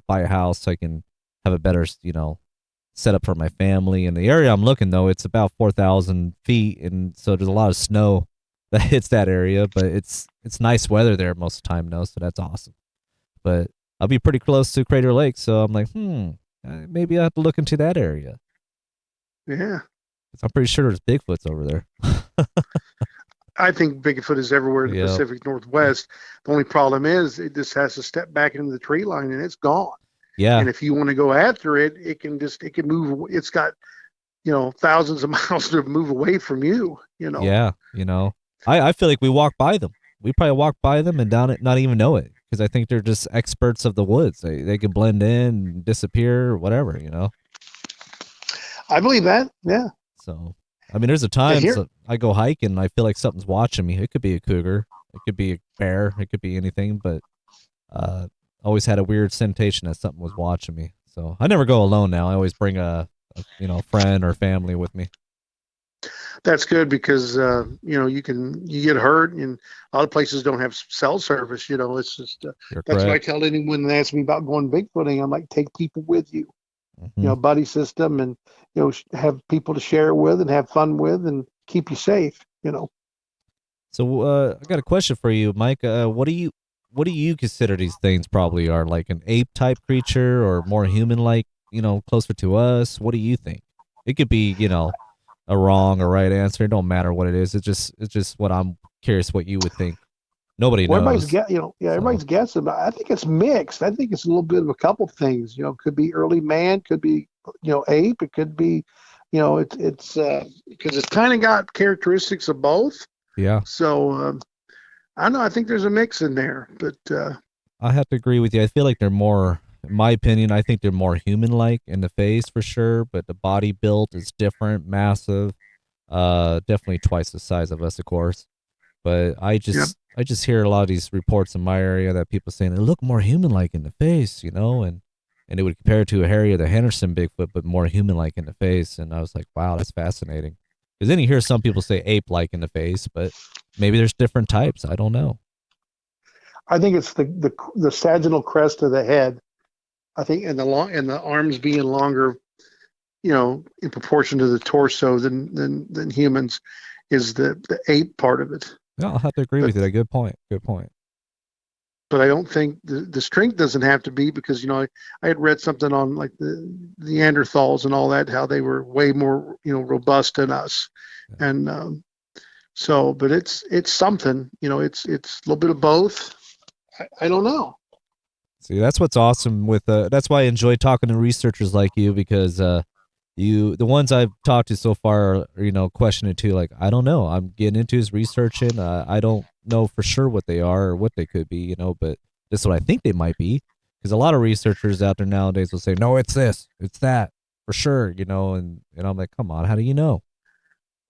buy a house so I can have a better setup for my family. In the area I'm looking though, it's about 4,000 feet, and so there's a lot of snow that hits that area. But it's nice weather there most of the time though, so that's awesome. But I'll be pretty close to Crater Lake, so I'm like, maybe I have to look into that area. Yeah, 'Cause I'm pretty sure there's Bigfoots over there. I think Bigfoot is everywhere in the Yeah. Pacific Northwest. The only problem is it just has to step back into the tree line and it's gone. Yeah. And if you want to go after it, it can move. It's got, thousands of miles to move away from you. Yeah. I feel like we walk by them. We probably walk by them and down it, not even know it. Because I think they're just experts of the woods. They can blend in, disappear, whatever. I believe that. Yeah. So, I mean, there's a Yeah. times Here, that I go hiking and I feel like something's watching me. It could be a cougar, it could be a bear, it could be anything, but uh, always had a weird sensation that something was watching me. So I never go alone now. I always bring a friend or family with me. that's good because you get hurt, and a lot of places don't have cell service. It's just You're that's what I correct. tell anyone that asks me about going Bigfooting. I'm like, take people with you. Hmm. Buddy system, and have people to share it with and have fun with and keep you safe. So I got a question for you, Mike. What do you consider these things probably are, like an ape type creature or more human like, closer to us? What do you think? It could be, a wrong or right answer. It don't matter what it is. It's just what I'm curious what you would think. Nobody Well, everybody's knows. get yeah, So everybody's guessing, but I think it's mixed. I think it's a little bit of a couple things. Could be early man, could be ape, it could be it's because it's kind of got characteristics of both. yeah, So I don't know. I think there's a mix in there, but I have to agree with you. I feel like they're more, in my opinion, I think they're more human like in the face for sure, but the body build is different, massive. Definitely twice the size of us, of course. But I yeah, just I just hear a lot of these reports in my area that people saying they look more human like in the face, and it would compare it to a Harry or the Henderson Bigfoot, but more human like in the face. And I was like, wow, that's fascinating. Because then you hear some people say ape like in the face, but maybe there's different types. I don't know. I think it's the sagittal crest of the head. I think and the arms being longer, in proportion to the torso than humans, is the ape part of it. Yeah, I'll have to agree But with you. Good point. Good point. I don't think the strength doesn't have to be because I had read something on like the Neanderthals and all that, how they were way more robust than us, Yeah. and so but it's something, it's a little bit of both. I don't know. See, that's what's awesome with that's why I enjoy talking to researchers like you because the ones I've talked to so far are, questioning too, like I don't know. I'm getting into is researching. I don't know for sure what they are or what they could be, but this is what I think they might be. Because a lot of researchers out there nowadays will say, no, it's this, it's that, for sure, and I'm like, come on, how do you know?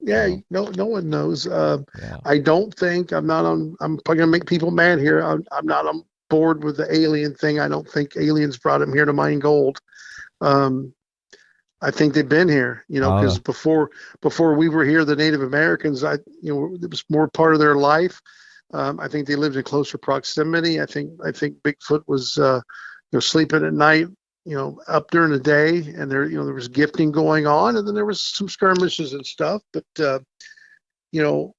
Yeah, So no one knows. yeah. I don't think I'm probably gonna make people mad here. I'm not on board with the alien thing. I don't think aliens brought him here to mine gold. Um, I think they've been here, Uh because before we were here, the Native Americans, it was more part of their life. I think they lived in closer proximity. I think Bigfoot was, sleeping at night, up during the day, and there was gifting going on, and then there was some skirmishes and stuff. But you know,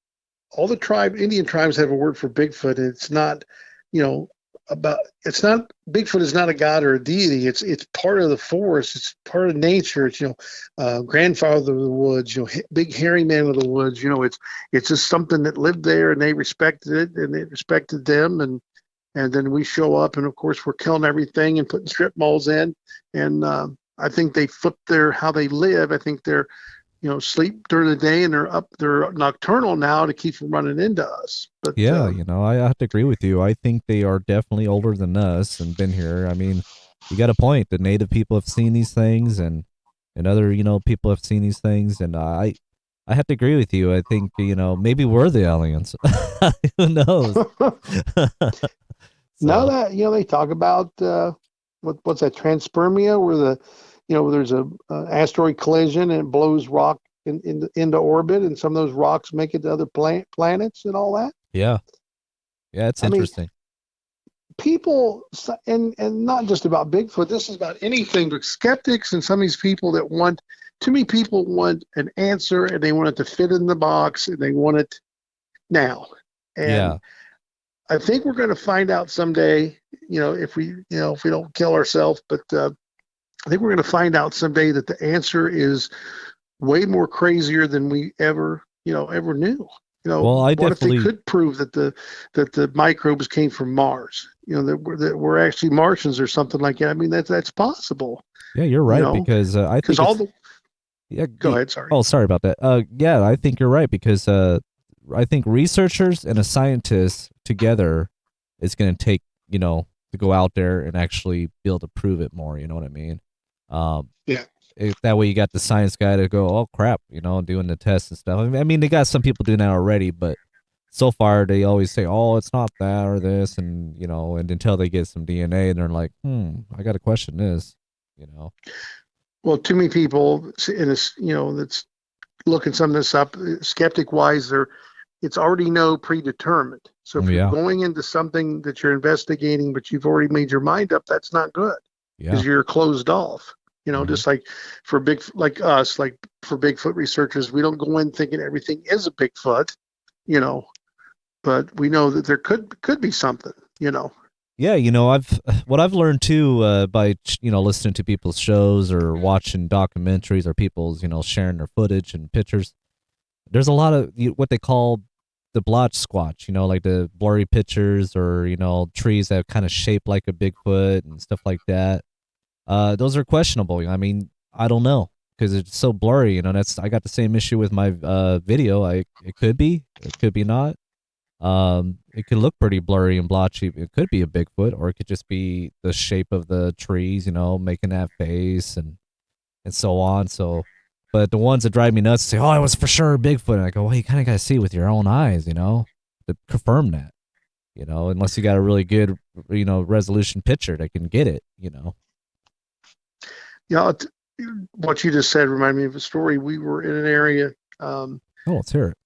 all the Indian tribes have a word for Bigfoot, and it's not, you know, it's not Bigfoot is not a god or a deity. It's part of the forest. It's part of nature. It's grandfather of the woods. Big hairy man of the woods. It's just something that lived there, and they respected it, and it respected them, and then we show up, and of course we're killing everything and putting strip malls in, and I think they flip their how they live. I think they're sleep during the day, and they're nocturnal now to keep from running into us. But yeah, I have to agree with you. I think they are definitely older than us and been here. I mean, you got a point. The native people have seen these things, and other people have seen these things, and I have to agree with you. I think maybe we're the aliens. Who knows? now So that they talk about what's that, transpermia, where there's a asteroid collision and it blows rock into orbit, and some of those rocks make it to other planets and all that. yeah, yeah, it's I mean, interesting. people, and not just about Bigfoot. This is about anything. But skeptics and some of these people that want too many people want an answer, and they want it to fit in the box, and they want it now. And Yeah, I think we're going to find out someday. If we don't kill ourselves, but I think we're going to find out someday that the answer is way more crazier than we ever knew. Well, I What if they definitely, could prove that the microbes came from Mars? That we're actually Martians or something like that. I mean, that's possible. yeah, you're You right know, because I because think all it's the yeah. go ahead. Sorry. Oh, sorry about that. Yeah, I think you're right because I think researchers and a scientist together is going to take to go out there and actually be able to prove it more. You know what I mean? Um, Yeah. that way you got the science guy to go, oh crap, doing the tests and stuff. I mean, they got some people doing that already, but so far they always say, oh, it's not that or this, and and until they get some DNA, and they're like, I got to question this, you know. Well, too many people in this, that's looking some of this up, skeptic wise, it's already predetermined. So if you're Yeah, going into something that you're investigating, but you've already made your mind up, that's not good yeah. because you're closed off. Hmm. Just like like us, like for Bigfoot researchers, we don't go in thinking everything is a Bigfoot, you know, but we know that there could be something. Yeah, I've what I've learned too by listening to people's shows or watching documentaries or people's sharing their footage and pictures. There's a lot of what they call the blotch squatch, like the blurry pictures or trees that kind of shape like a Bigfoot and stuff like that. Those are questionable. I mean, I don't know because it's so blurry. That's I got the same issue with my video. It could be, it could be not. It could look pretty blurry and blotchy. It could be a Bigfoot, or it could just be the shape of the trees, making that face and so on. So, but the ones that drive me nuts say, "Oh, it was for sure a Bigfoot." And I go, "Well, you kind of got to see with your own eyes, to confirm that, unless you got a really good, resolution picture that can get it." Yeah, what you just said reminded me of a story. We were in an area um, Oh, let's hear it.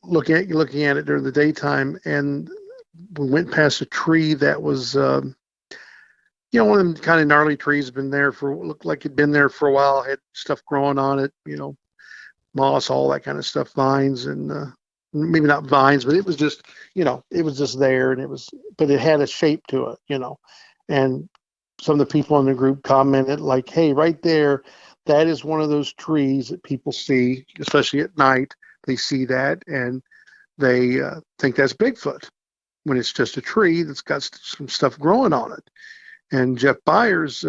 looking at it during the daytime, and we went past a tree that was, one of them kind of gnarly trees. Been there for looked like it'd been there for a while. Had stuff growing on it, moss, all that kind of stuff, vines, and maybe not vines, but it was just, it was just there, and but it had a shape to it. And some of the people in the group commented like, "Hey, right there, that is one of those trees that people see, especially at night. They see that, and they think that's Bigfoot when it's just a tree that's got some stuff growing on it." And Jeff Byers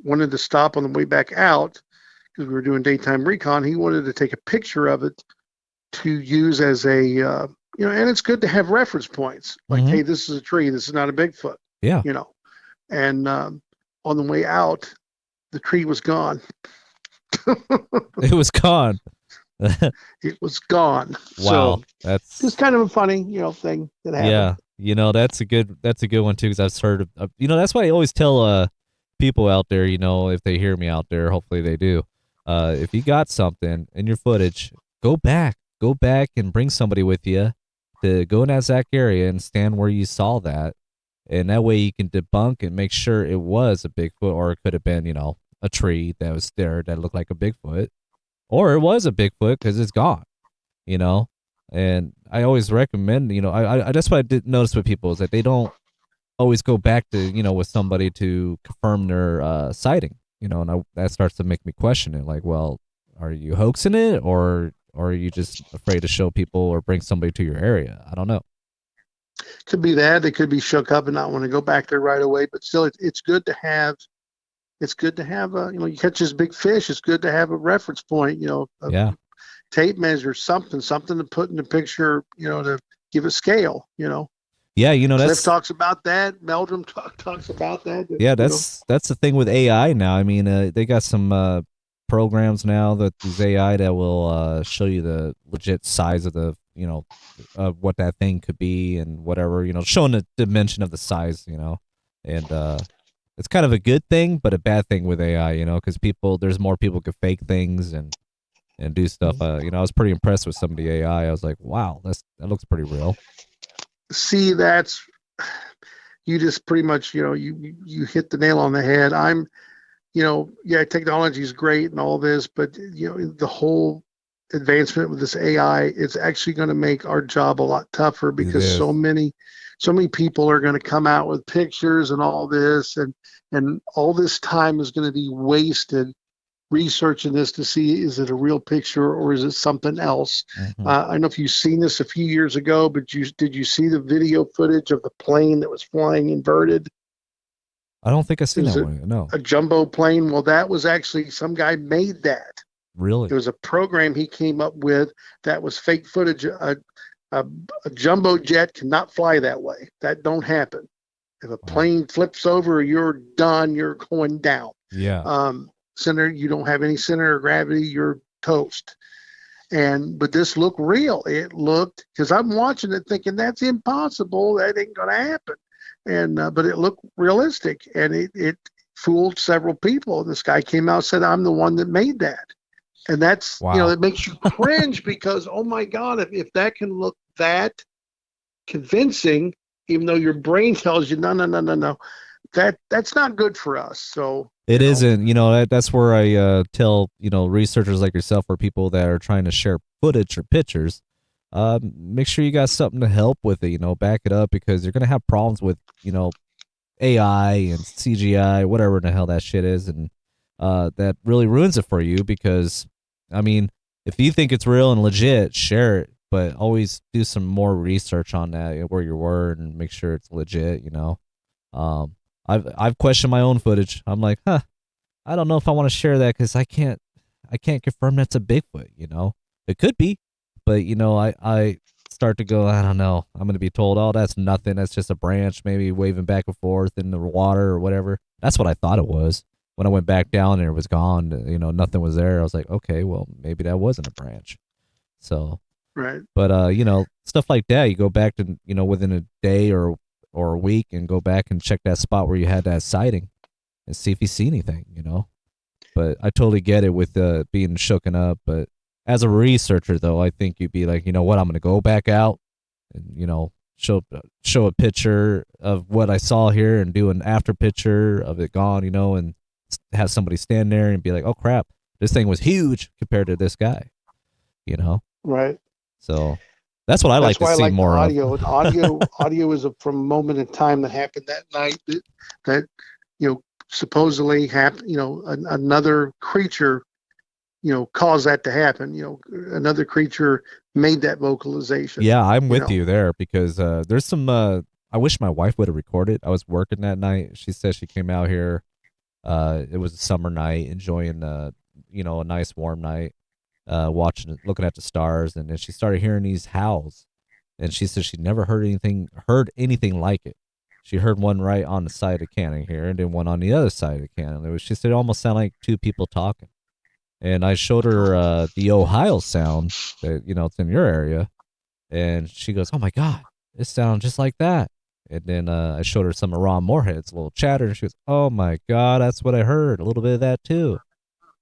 wanted to stop on the way back out because we were doing daytime recon. He wanted to take a picture of it to use as and it's good to have reference points like, Mm-hmm. hey, this is a tree, this is not a Bigfoot, Yeah, you know. And on the way out, the tree was gone. it was gone. It was gone. Wow, So it's that's kind of a funny, thing that happened. yeah. That's a good one too because I've heard that's why I always tell people out there, if they hear me out there, hopefully they do. If you got something in your footage, go back and bring somebody with you to go in that exact area and stand where you saw that, and that way you can debunk and make sure it was a Bigfoot or it could have been, a tree that was there that looked like a Bigfoot, or it was a Bigfoot because it's gone, you know. And I always recommend, I that's what I did notice with people is that they don't always go back to, with somebody to confirm their sighting, and that starts to make me question it. Like, well, are you hoaxing it, or are you just afraid to show people or bring somebody to your area? I don't know. Could be that they could be shook up and not want to go back there right away, but still, it's good to have. It's good to have a, you catch this big fish. It's good to have a reference point, a Yeah, tape measure, something to put in the picture, to give it scale. yeah, Cliff that's talks about that. Meldrum talks about that. yeah, that's the thing with AI now. I mean, they got some programs now that these AI that will show you the legit size of the of what that thing could be and whatever, showing the dimension of the size, and it's kind of a good thing, but a bad thing with AI, because there's more people could fake things and do stuff. I was pretty impressed with some of the AI. I was like, wow, that looks pretty real. See, that's you just pretty much, you hit the nail on the head. Yeah, technology is great and all this, but the whole advancement with this AI, it's actually going to make our job a lot tougher It because is. so many people are going to come out with pictures and all this, and all this time is going to be wasted researching this to see, is it a real picture or is it something else? Hmm. I don't know if you've seen this a few years ago, but did you see the video footage of the plane that was flying inverted? I don't think I've It seen was that one. No, a jumbo plane. Well, that was actually, some guy made that. It really? was a program he came up with that was fake footage. A, a jumbo jet cannot fly that way. That don't happen. If a Wow. plane flips over, you're done. You're going down. Yeah. Center, you don't have any center of gravity. You're toast. But this looked real. It looked, because I'm watching it thinking that's impossible. That ain't gonna happen. But it looked realistic, and it fooled several people. This guy came out and said, "I'm the one that made that." And that's, Wow. it makes you cringe because, oh my God, if that can look that convincing, even though your brain tells you, no, no, no, no, no, that's not good for us. So, It isn't, that's where I tell, researchers like yourself or people that are trying to share footage or pictures, make sure you got something to help with it, back it up because you're going to have problems with, AI and CGI, whatever the hell that shit is. And that really ruins it for you because, I mean, if you think it's real and legit, share it, but always do some more research on that, where you were and make sure it's legit. Um, I've questioned my own footage. I'm like, I don't know if I want to share that because I can't confirm that's a Bigfoot. It could be, but I start to go, I don't know. I'm gonna be told, oh, that's nothing. That's just a branch, maybe waving back and forth in the water or whatever. That's what I thought it was. When I went back down and it was gone, nothing was there. I was like, okay, well, maybe that wasn't a branch. So, right. but stuff like that, you go back to within a day or a week and go back and check that spot where you had that sighting and see if you see anything. But I totally get it with being shooken up. But as a researcher, though, I think you'd be like, you know what, I'm gonna go back out and show a picture of what I saw here and do an after picture of it gone, and have somebody stand there and be like, oh crap, this thing was huge compared to this guy. Right. So that's what I like That's to why I see like the more of. audio. Audio is from a moment in time that happened that night that supposedly happened. Another creature, caused that to happen. Another creature made that vocalization. Yeah, I'm You with know, you there because there's some. I wish my wife would have recorded. I was working that night. She said she came out here. It was a summer night, enjoying a nice warm night, watching, looking at the stars, and then she started hearing these howls, and she said she never heard anything like it. She heard one right on the side of the cannon here, and then one on the other side of the cannon. She said it almost sounded like two people talking. And I showed her the Ohio sound that it's in your area, and she goes, "Oh my god, it sounds just like that." And then I showed her some of Ron Moorhead's little chatter, and she goes, "Oh my god, that's what I heard. A little bit of that too."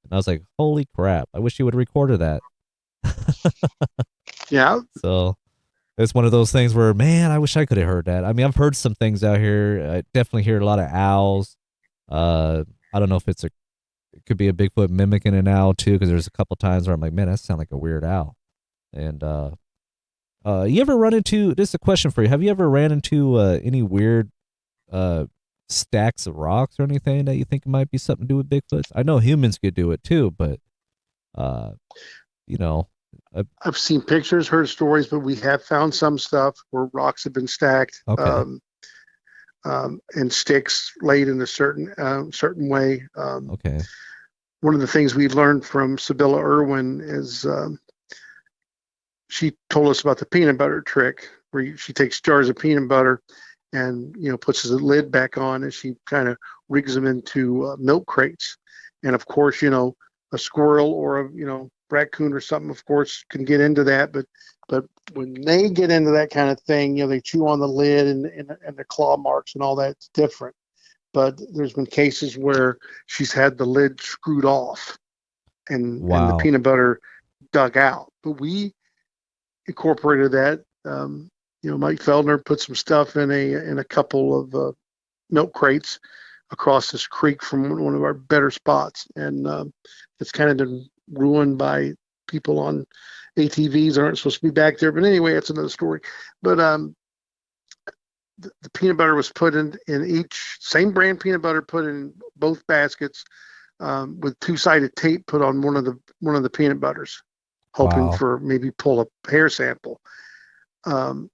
And I was like, "Holy crap! I wish you would have recorded that." yeah, So it's one of those things where, man, I wish I could have heard that. I mean, I've heard some things out here. I definitely hear a lot of owls. I don't know if it could be a Bigfoot mimicking an owl too, because there's a couple times where I'm like, man, that sounds like a weird owl. And you ever run into? This is a question for you. Have you ever ran into any weird uh stacks of rocks or anything that you think might be something to do with Bigfoots? I know humans could do it too, but uh, you know, uh, I've seen pictures, heard stories, but we have found some stuff where rocks have been stacked, okay, and sticks laid in a certain way. okay, One of the things we learned from Sibylla Irwin is, she told us about the peanut butter trick, where she takes jars of peanut butter and puts the lid back on, and she kind of rigs them into milk crates. And of course, a squirrel or a raccoon or something, of course, can get into that. But when they get into that kind of thing, they chew on the lid and the claw marks and all that. It's different. But there's been cases where she's had the lid screwed off and the wow, peanut butter dug out. But we incorporated that. Mike Feldner put some stuff in a couple of milk crates across this creek from one of our better spots, and it's kind of been ruined by people on ATVs that aren't supposed to be back there. But anyway, that's another story. But the peanut butter was put in each same brand peanut butter, put in both baskets. with two-sided tape put on one of the peanut butters, hoping Wow. for maybe pull a hair sample. Um,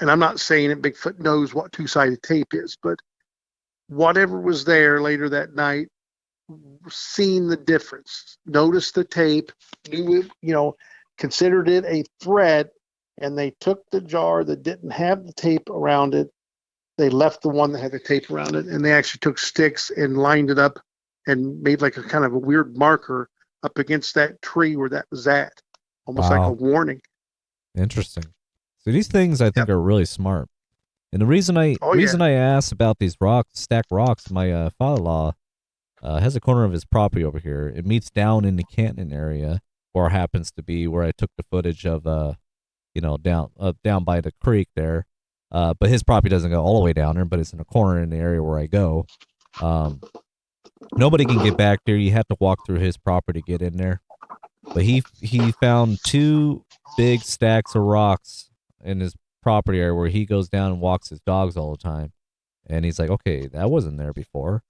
and I'm not saying that Bigfoot knows what two-sided tape is, but whatever was there later that night, seen the difference, noticed the tape, knew it, considered it a threat, and they took the jar that didn't have the tape around it. They left the one that had the tape around it, and they actually took sticks and lined it up and made like a kind of a weird marker up against that tree where that was at, almost like a Wow. warning. Interesting. So these things I think Yep. are really smart. And the reason I Oh yeah. reason I asked about these rocks, stacked rocks, my father-in-law has a corner of his property over here. It meets down in the Canton area, or happens to be where I took the footage of down by the creek there. But his property doesn't go all the way down there, but it's in a corner in the area where I go. Um, Nobody can get back there. You have to walk through his property to get in there. But he found two big stacks of rocks in his property area where he goes down and walks his dogs all the time. And he's like, okay, that wasn't there before.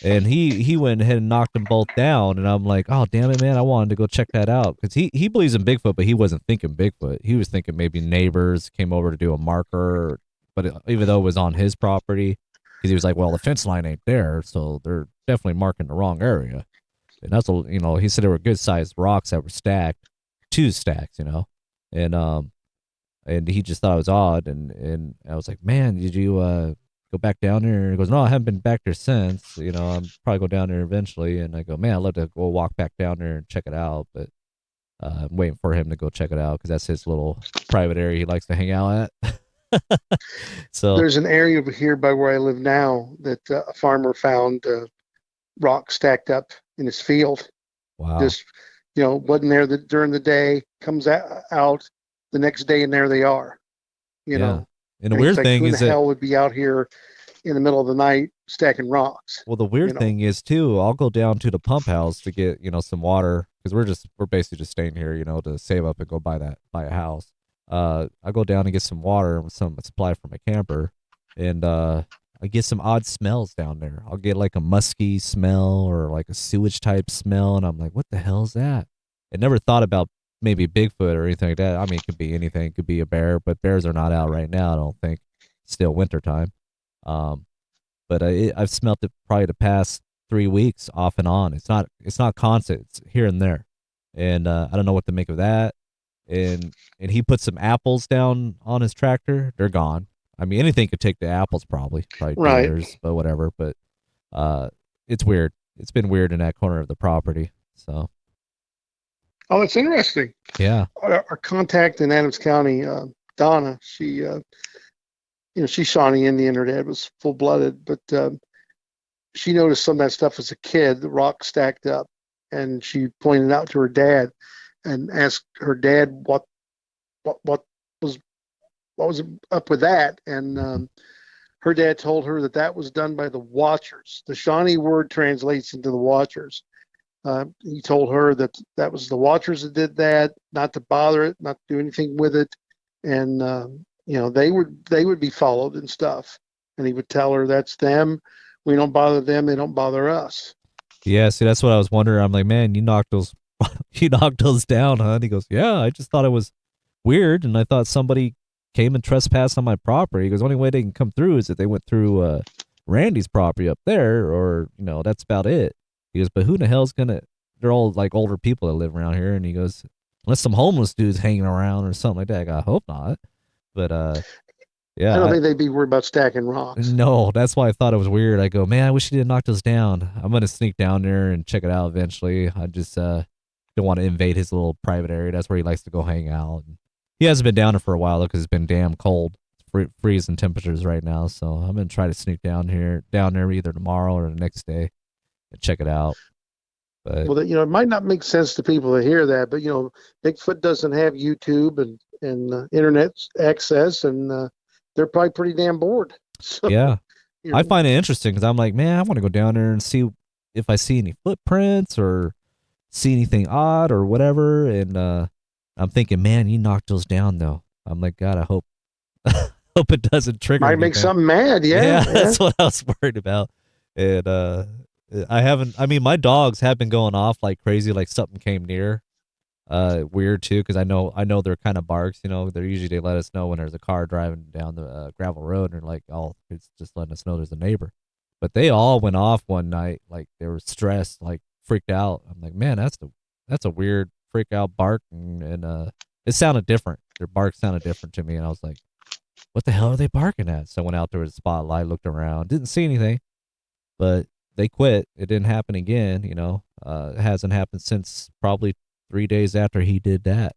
And he went ahead and knocked them both down. And I'm like, oh damn it, man! I wanted to go check that out because he believes in Bigfoot, but he wasn't thinking Bigfoot. He was thinking maybe neighbors came over to do a marker, but even though it was on his property, because he was like, well, the fence line ain't there, so they're definitely marking the wrong area. And that's he said there were good sized rocks that were stacked, two stacks, and he just thought it was odd, and I was like, man, did you go back down there? And he goes, no, I haven't been back there since. I'm probably go down there eventually. And I go, man, I'd love to go walk back down there and check it out, but I'm waiting for him to go check it out because that's his little private area he likes to hang out at. So There's an area over here by where I live now that a farmer found rocks stacked up in his field. wow, Just wasn't there during the day, comes out the next day, and there they are. You yeah. know, And the and he's weird like, thing who in the is that hell would be out here in the middle of the night stacking rocks? well, the You weird know, thing is too, I'll go down to the pump house to get some water because we're basically just staying here, to save up and go buy a house. I go down and get some water and some supply for my camper, and I get some odd smells down there. I'll get like a musky smell or like a sewage type smell, and I'm like, what the hell is that? I never thought about maybe Bigfoot or anything like that. I mean, it could be anything. It could be a bear, but bears are not out right now. I don't think. Still wintertime. Um, but I've smelt it probably the past 3 weeks off and on. It's not constant. It's here and there, and I don't know what to make of that. And he put some apples down on his tractor. They're gone. I mean, anything could take the apples, probably right? deers, but whatever. But uh, it's weird. It's been weird in that corner of the property. So Oh, that's interesting. yeah, Our contact in Adams County, Donna, she's Shawnee Indian. Her dad was full blooded, but she noticed some of that stuff as a kid, the rock stacked up, and she pointed out to her dad and asked her dad what was what was up with that, and her dad told her that that was done by the Watchers. The Shawnee word translates into the Watchers. He told her that that was the Watchers that did that, not to bother it, not to do anything with it, and they would be followed and stuff. And he would tell her that's them. We don't bother them. They don't bother us. yeah. See, that's what I was wondering. I'm like, man, you knocked those, you knocked those down, huh? And he goes, yeah. I just thought it was weird, and I thought somebody came and trespassed on my property. Because the only way they can come through is if they went through Randy's property up there, or that's about it. He goes, but who the hell's gonna? They're all like older people that live around here, and he goes, unless some homeless dudes hanging around or something like that. I go, I hope not. But I don't yeah, think they'd be worried about stacking rocks. no, that's why I thought it was weird. I go, man, I wish he didn't knock those down. I'm gonna sneak down there and check it out eventually. I just don't want to invade his little private area. That's where he likes to go hang out. And he hasn't been down there for a while because it's been damn cold, freezing temperatures right now. So I'm gonna try to sneak down there either tomorrow or the next day and check it out. But Well, it might not make sense to people to hear that, but Bigfoot doesn't have YouTube and internet access, and they're probably pretty damn bored. So, yeah, you I know, find it interesting because I'm like, man, I want to go down there and see if I see any footprints or see anything odd or whatever. And I'm thinking, man, you knocked those down though. I'm like, God, I hope hope it doesn't trigger might make anything. something mad. Yeah, Yeah, yeah. that's what I was worried about. And I haven't. I mean, my dogs have been going off like crazy, like something came near. Weird too, because I know they're kind of barks. They're usually they let us know when there's a car driving down the gravel road, and they're like, "Oh, it's just letting us know there's a neighbor." But they all went off one night, like they were stressed, like freaked out. I'm like, man, that's a weird freak out bark, and it sounded different. Their bark sounded different to me, and I was like, what the hell are they barking at? So I went out there with a spotlight, looked around, didn't see anything, but they quit. It didn't happen again. It hasn't happened since probably 3 days after he did that.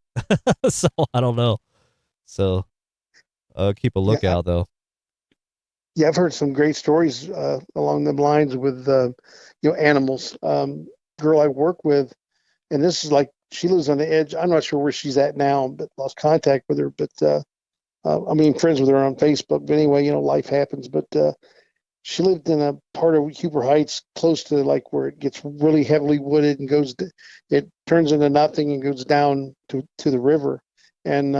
So I don't know. So keep a Yeah, lookout though. yeah, I've heard some great stories along the lines with animals. Girl I work with, and this is like she lives on the edge. I'm not sure where she's at now, but lost contact with her. But I mean, friends with her on Facebook. But anyway, life happens. But she lived in a part of Huber Heights close to like where it gets really heavily wooded and it turns into nothing and goes down to the river. And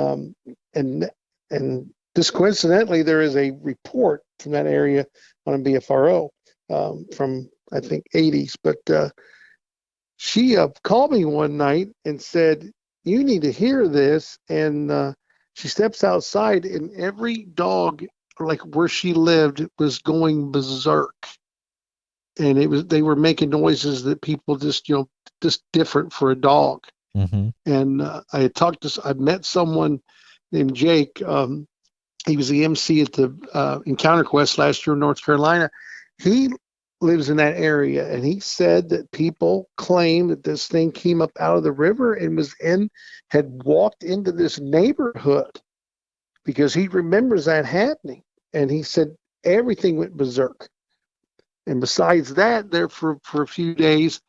and and just coincidentally, there is a report from that area on a BFRO from I think 80s. But she called me one night and said, "You need to hear this." And she steps outside, and every dog, like where she lived, was going berserk. And they were making noises that people just different for a dog. Mm-hmm. And I met someone named Jake. He was the MC at the Encounter Quest last year in North Carolina. He lives in that area, and he said that people claim that this thing came up out of the river and had walked into this neighborhood because he remembers that happening. And he said everything went berserk. And besides that, there for a few days,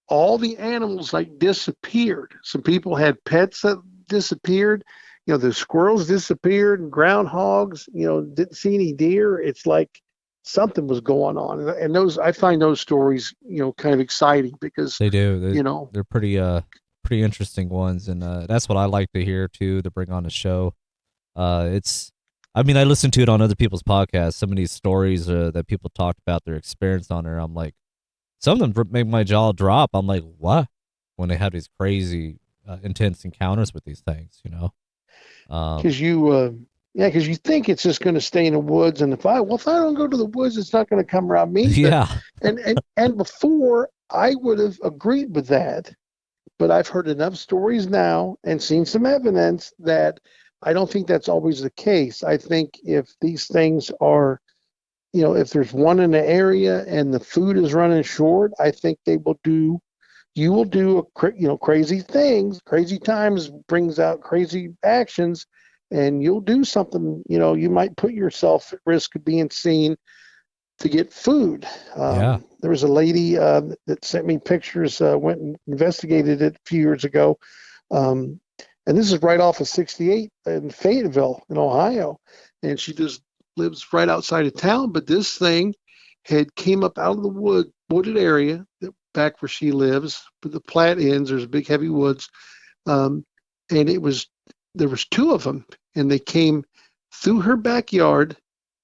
all the animals like disappeared. Some people had pets that disappeared. The squirrels disappeared and groundhogs, didn't see any deer. It's like something was going on. And I find those stories, kind of exciting because, They do. you know, They're pretty interesting ones, and that's what I like to hear too. To bring on the show, it's. I mean, I listen to it on other people's podcasts. Some of these stories that people talked about their experience on there, I'm like, some of them make my jaw drop. I'm like, what? When they have these crazy, intense encounters with these things. Um, because because you think it's just going to stay in the woods. And if I don't go to the woods, it's not going to come around me. But, yeah, and before I would have agreed with that. But I've heard enough stories now and seen some evidence that I don't think that's always the case. I think if these things are, if there's one in the area and the food is running short, I think you will do, crazy things. Crazy times brings out crazy actions, and you'll do something, you might put yourself at risk of being seen to get food. yeah. There was a lady that sent me pictures, went and investigated it a few years ago. Um, and this is right off of 68 in Fayetteville, in Ohio. And she just lives right outside of town. But this thing had came up out of the wooded area back where she lives. But the Platte ends, there's big heavy woods. Um, and there was two of them, and they came through her backyard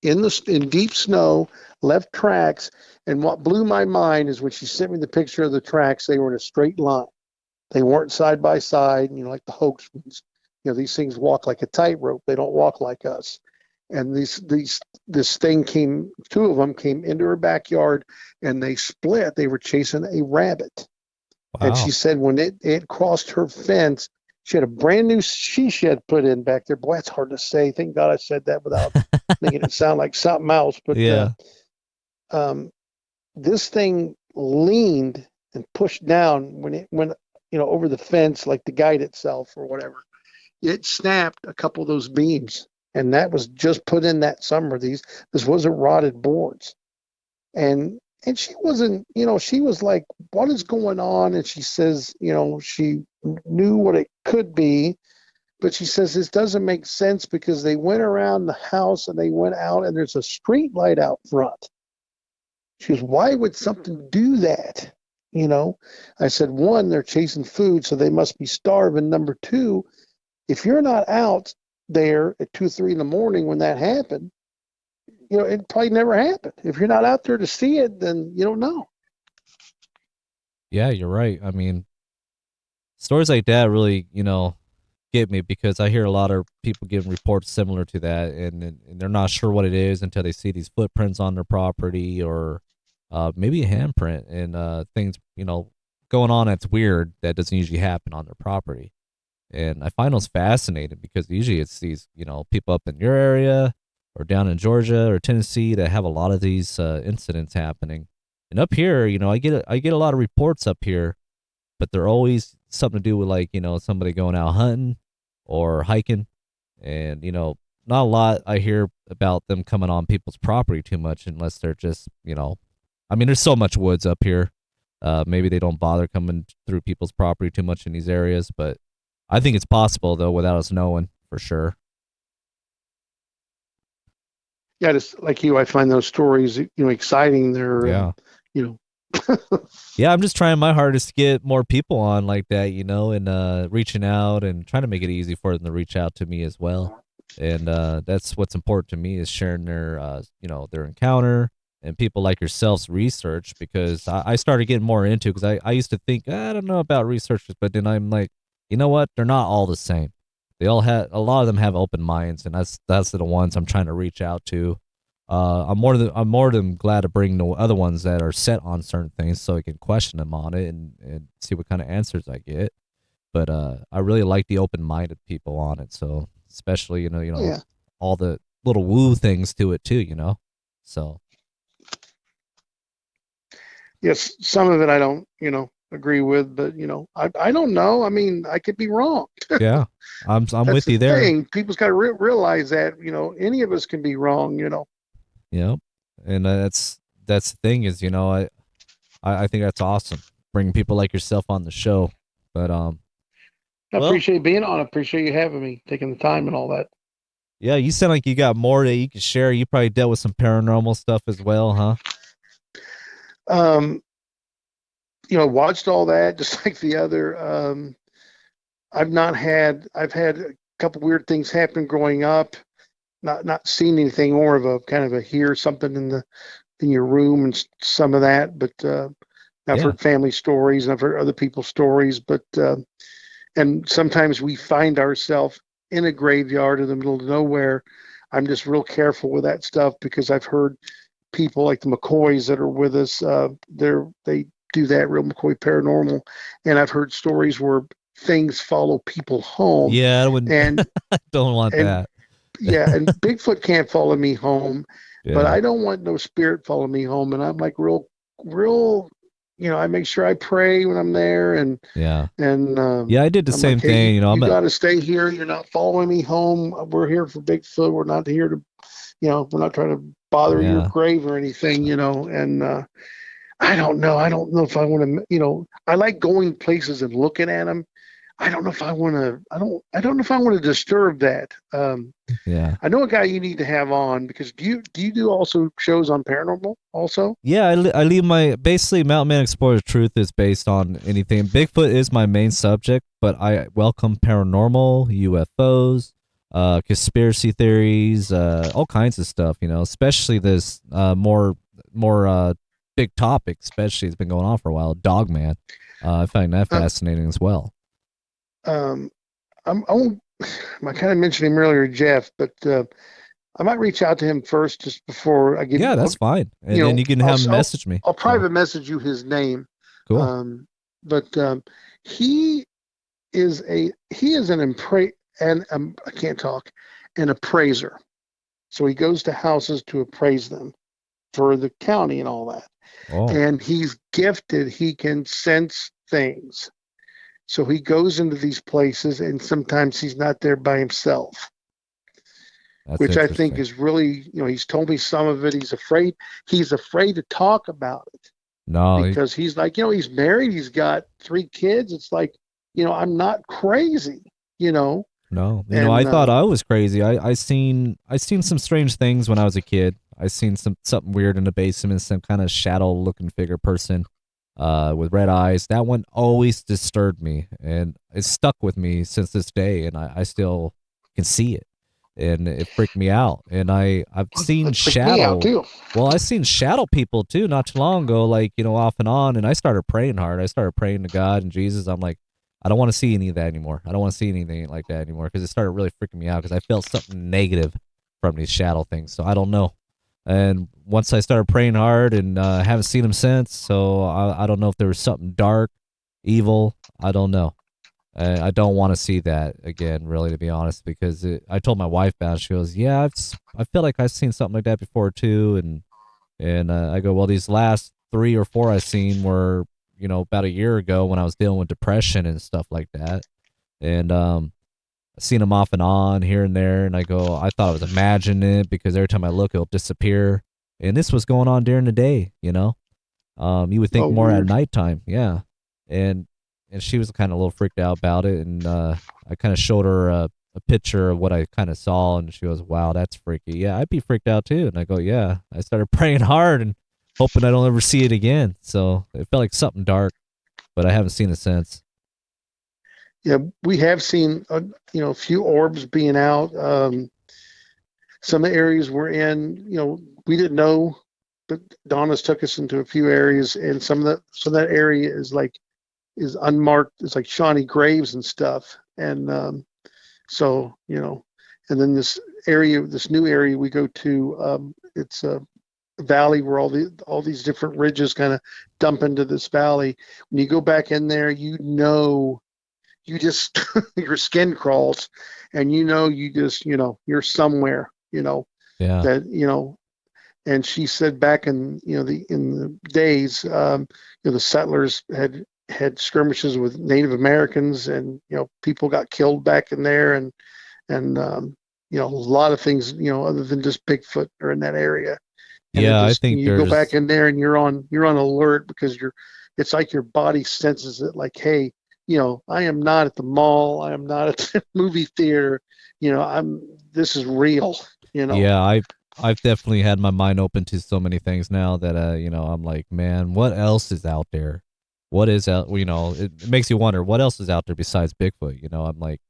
in deep snow, left tracks. And what blew my mind is when she sent me the picture of the tracks, they were in a straight line. They weren't side by side, like the hoax ones. These things walk like a tightrope. They don't walk like us. And this thing two of them came into her backyard, and they split. They were chasing a rabbit. And she Wow. said when it crossed her fence, she had a brand new she shed put in back there. Boy, that's hard to say. Thank God I said that without making it sound like something else. But Yeah. um, this thing leaned and pushed down when it went, over the fence, like to guide itself or whatever. It snapped a couple of those beams, and that was just put in that summer. This wasn't rotted boards, and she wasn't, she was like, "What is going on?" And she says, she knew what it could be, but she says this doesn't make sense because they went around the house and they went out, and there's a street light out front. She goes, "Why would something do that?" I said, one, they're chasing food, so they must be starving. Number two, if you're not out there at 2, 3 in the morning when that happened, it probably never happened. If you're not out there to see it, then you don't know. Yeah, you're right. I mean, stories like that really, get me because I hear a lot of people giving reports similar to that, and they're not sure what it is until they see these footprints on their property or maybe a handprint and things, going on that's weird that doesn't usually happen on their property. And I find those fascinating because usually it's these, people up in your area or down in Georgia or Tennessee that have a lot of these incidents happening. And up here, I get a lot of reports up here, but they're always something to do with like, somebody going out hunting or hiking. And, not a lot I hear about them coming on people's property too much unless they're just, I mean, there's so much woods up here. Maybe they don't bother coming through people's property too much in these areas, but I think it's possible though without us knowing for sure. Yeah, just like you, I find those stories, exciting. They're, Yeah. you Yeah, I'm just trying my hardest to get more people on like that, and reaching out and trying to make it easy for them to reach out to me as well. And that's what's important to me is sharing their their encounter and people like yourself's research because I started getting more into because I used to think I don't know about researchers, but then I'm like, you know what? They're not all the same. They all have a lot of them have open minds, and that's the ones I'm trying to reach out to. I'm more than glad to bring the other ones that are set on certain things so I can question them on it and see what kind of answers I get. But I really like the open minded people on it. So especially yeah, all the little woo things to it too. So yes, some of it I don't, agree with, but I don't know. I mean, I could be wrong. yeah, I'm That's with the you there. thing. People's got to realize that, any of us can be wrong. Yep, and that's the thing is I think that's awesome bringing people like yourself on the show. But I well, appreciate being on. I appreciate you having me, taking the time and all that. yeah, you sound like you got more that you can share. You probably dealt with some paranormal stuff as well, huh? Um, watched all that just like the other. I've had a couple weird things happen growing up. Not seen anything, more of a kind of a hear something in your room and some of that. But I've Yeah. heard family stories and I've heard other people's stories. But and sometimes we find ourselves in a graveyard in the middle of nowhere. I'm just real careful with that stuff because I've heard people like the McCoys that are with us. They do that real McCoy paranormal, and I've heard stories where things follow people home, Yeah, I wouldn't and don't want and that. yeah, and Bigfoot can't follow me home, but Yeah. I don't want no spirit follow me home, and I'm like real. I make sure I pray when I'm there, Yeah. and Yeah, I did the I'm like, same hey, thing, you got to stay here. You're not following me home. We're here for Bigfoot. We're not here to, we're not trying to bother your yeah. grave or anything, and I don't know. I don't know if I want to, I like going places and looking at them. I don't know if I want to. I don't know if I want to disturb that. Yeah. I know a guy you need to have on because do you do also shows on paranormal also? Yeah, I leave my basically Mountain Man Explorer's Truth is based on anything. Bigfoot is my main subject, but I welcome paranormal, UFOs, conspiracy theories, all kinds of stuff. Especially this more big topic. Especially it's been going on for a while. Dogman. I find that Uh, fascinating as well. um, I won't. I kind of mentioned him earlier, Jeff, but I might reach out to him first just before I give you. Yeah, that's fine. And then you can have him message me. I'll So private message you his name. cool. Um, but he he is an and I can't talk, an appraiser. So he goes to houses to appraise them for the county and all that. Oh, And he's gifted. He can sense things. So he goes into these places, and sometimes he's not there by himself, that's which I think interesting. is really, he's told me some of it. He's afraid to talk about it No, because he's like, he's married, he's got 3 kids. It's like, I'm not crazy, you know, no. I and thought I was crazy. I seen some strange things when I was a kid. I seen something weird in the basement, some kind of shadow looking figure person with red eyes. That one always disturbed me and it's stuck with me since this day and I still can see it. and it freaked me out. And I've seen That freaked me out shadow. too. Well, I seen shadow people too, not too long ago, like, off and on. And I started praying hard. I started praying to God and Jesus. I'm like, I don't want to see any of that anymore. I don't want to see anything like that anymore because it started really freaking me out because I felt something negative from these shadow things. So I don't know. And once I started praying hard and haven't seen them since, so I don't know if there was something dark, evil. I don't know. I don't want to see that again, really, to be honest, because I told my wife about it. She goes, "Yeah, I feel like I've seen something like that before too." And I go, "Well, these last 3 or 4 I've seen were, about a year ago when I was dealing with depression and stuff like that, and I've seen them off and on here and there." And I go, "I thought I was imagining it because every time I look, it'll disappear." And this was going on during the day, you would think Oh, more at weird. nighttime, yeah. And and she was kind of a little freaked out about it, and I kind of showed her a picture of what I kind of saw, and she goes, "Wow, that's freaky." Yeah, I'd be freaked out too. And I go, "Yeah." I started praying hard and hoping I don't ever see it again. So it felt like something dark, but I haven't seen it since. Yeah, we have seen a few orbs being out. Some of the areas we're in, we didn't know, but Donna's took us into a few areas, and some of that area is unmarked. It's like Shawnee graves and stuff, and so and then this new area we go to, it's a valley where all these different ridges kind of dump into this valley. When you go back in there, you just your skin crawls, and you just you're somewhere, Yeah, that and she said back in the days, the settlers had skirmishes with Native Americans, and people got killed back in there, and a lot of things, other than just Bigfoot, are in that area. And it yeah. I just, think you go back there's in there and you're on alert, because it's like your body senses it, like, hey, I am not at the mall, I am not at the movie theater, this is real, you know. Yeah, I've definitely had my mind open to so many things now that I'm like, man, what else is out there? What is out? It makes you wonder what else is out there besides Bigfoot. I'm like,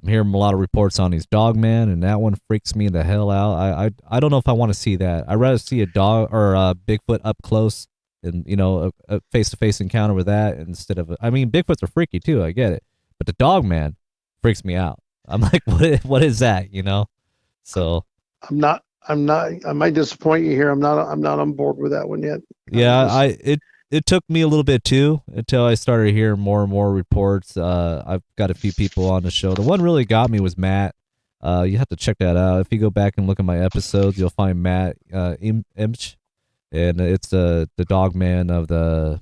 I'm hearing a lot of reports on these dog man, and that one freaks me the hell out. I don't know if I want to see that. I'd rather see a dog or a Bigfoot up close and a face to face encounter with that instead of. I mean, Bigfoots are freaky too. I get it, but the dog man freaks me out. I'm like, what is that? So I'm not I might disappoint you here. I'm not on board with that one yet. yeah, Just it took me a little bit too until I started hearing more and more reports. I've got a few people on the show. The one really got me was Matt. You have to check that out. If you go back and look at my episodes, you'll find Matt Imch, and it's the dog man of the.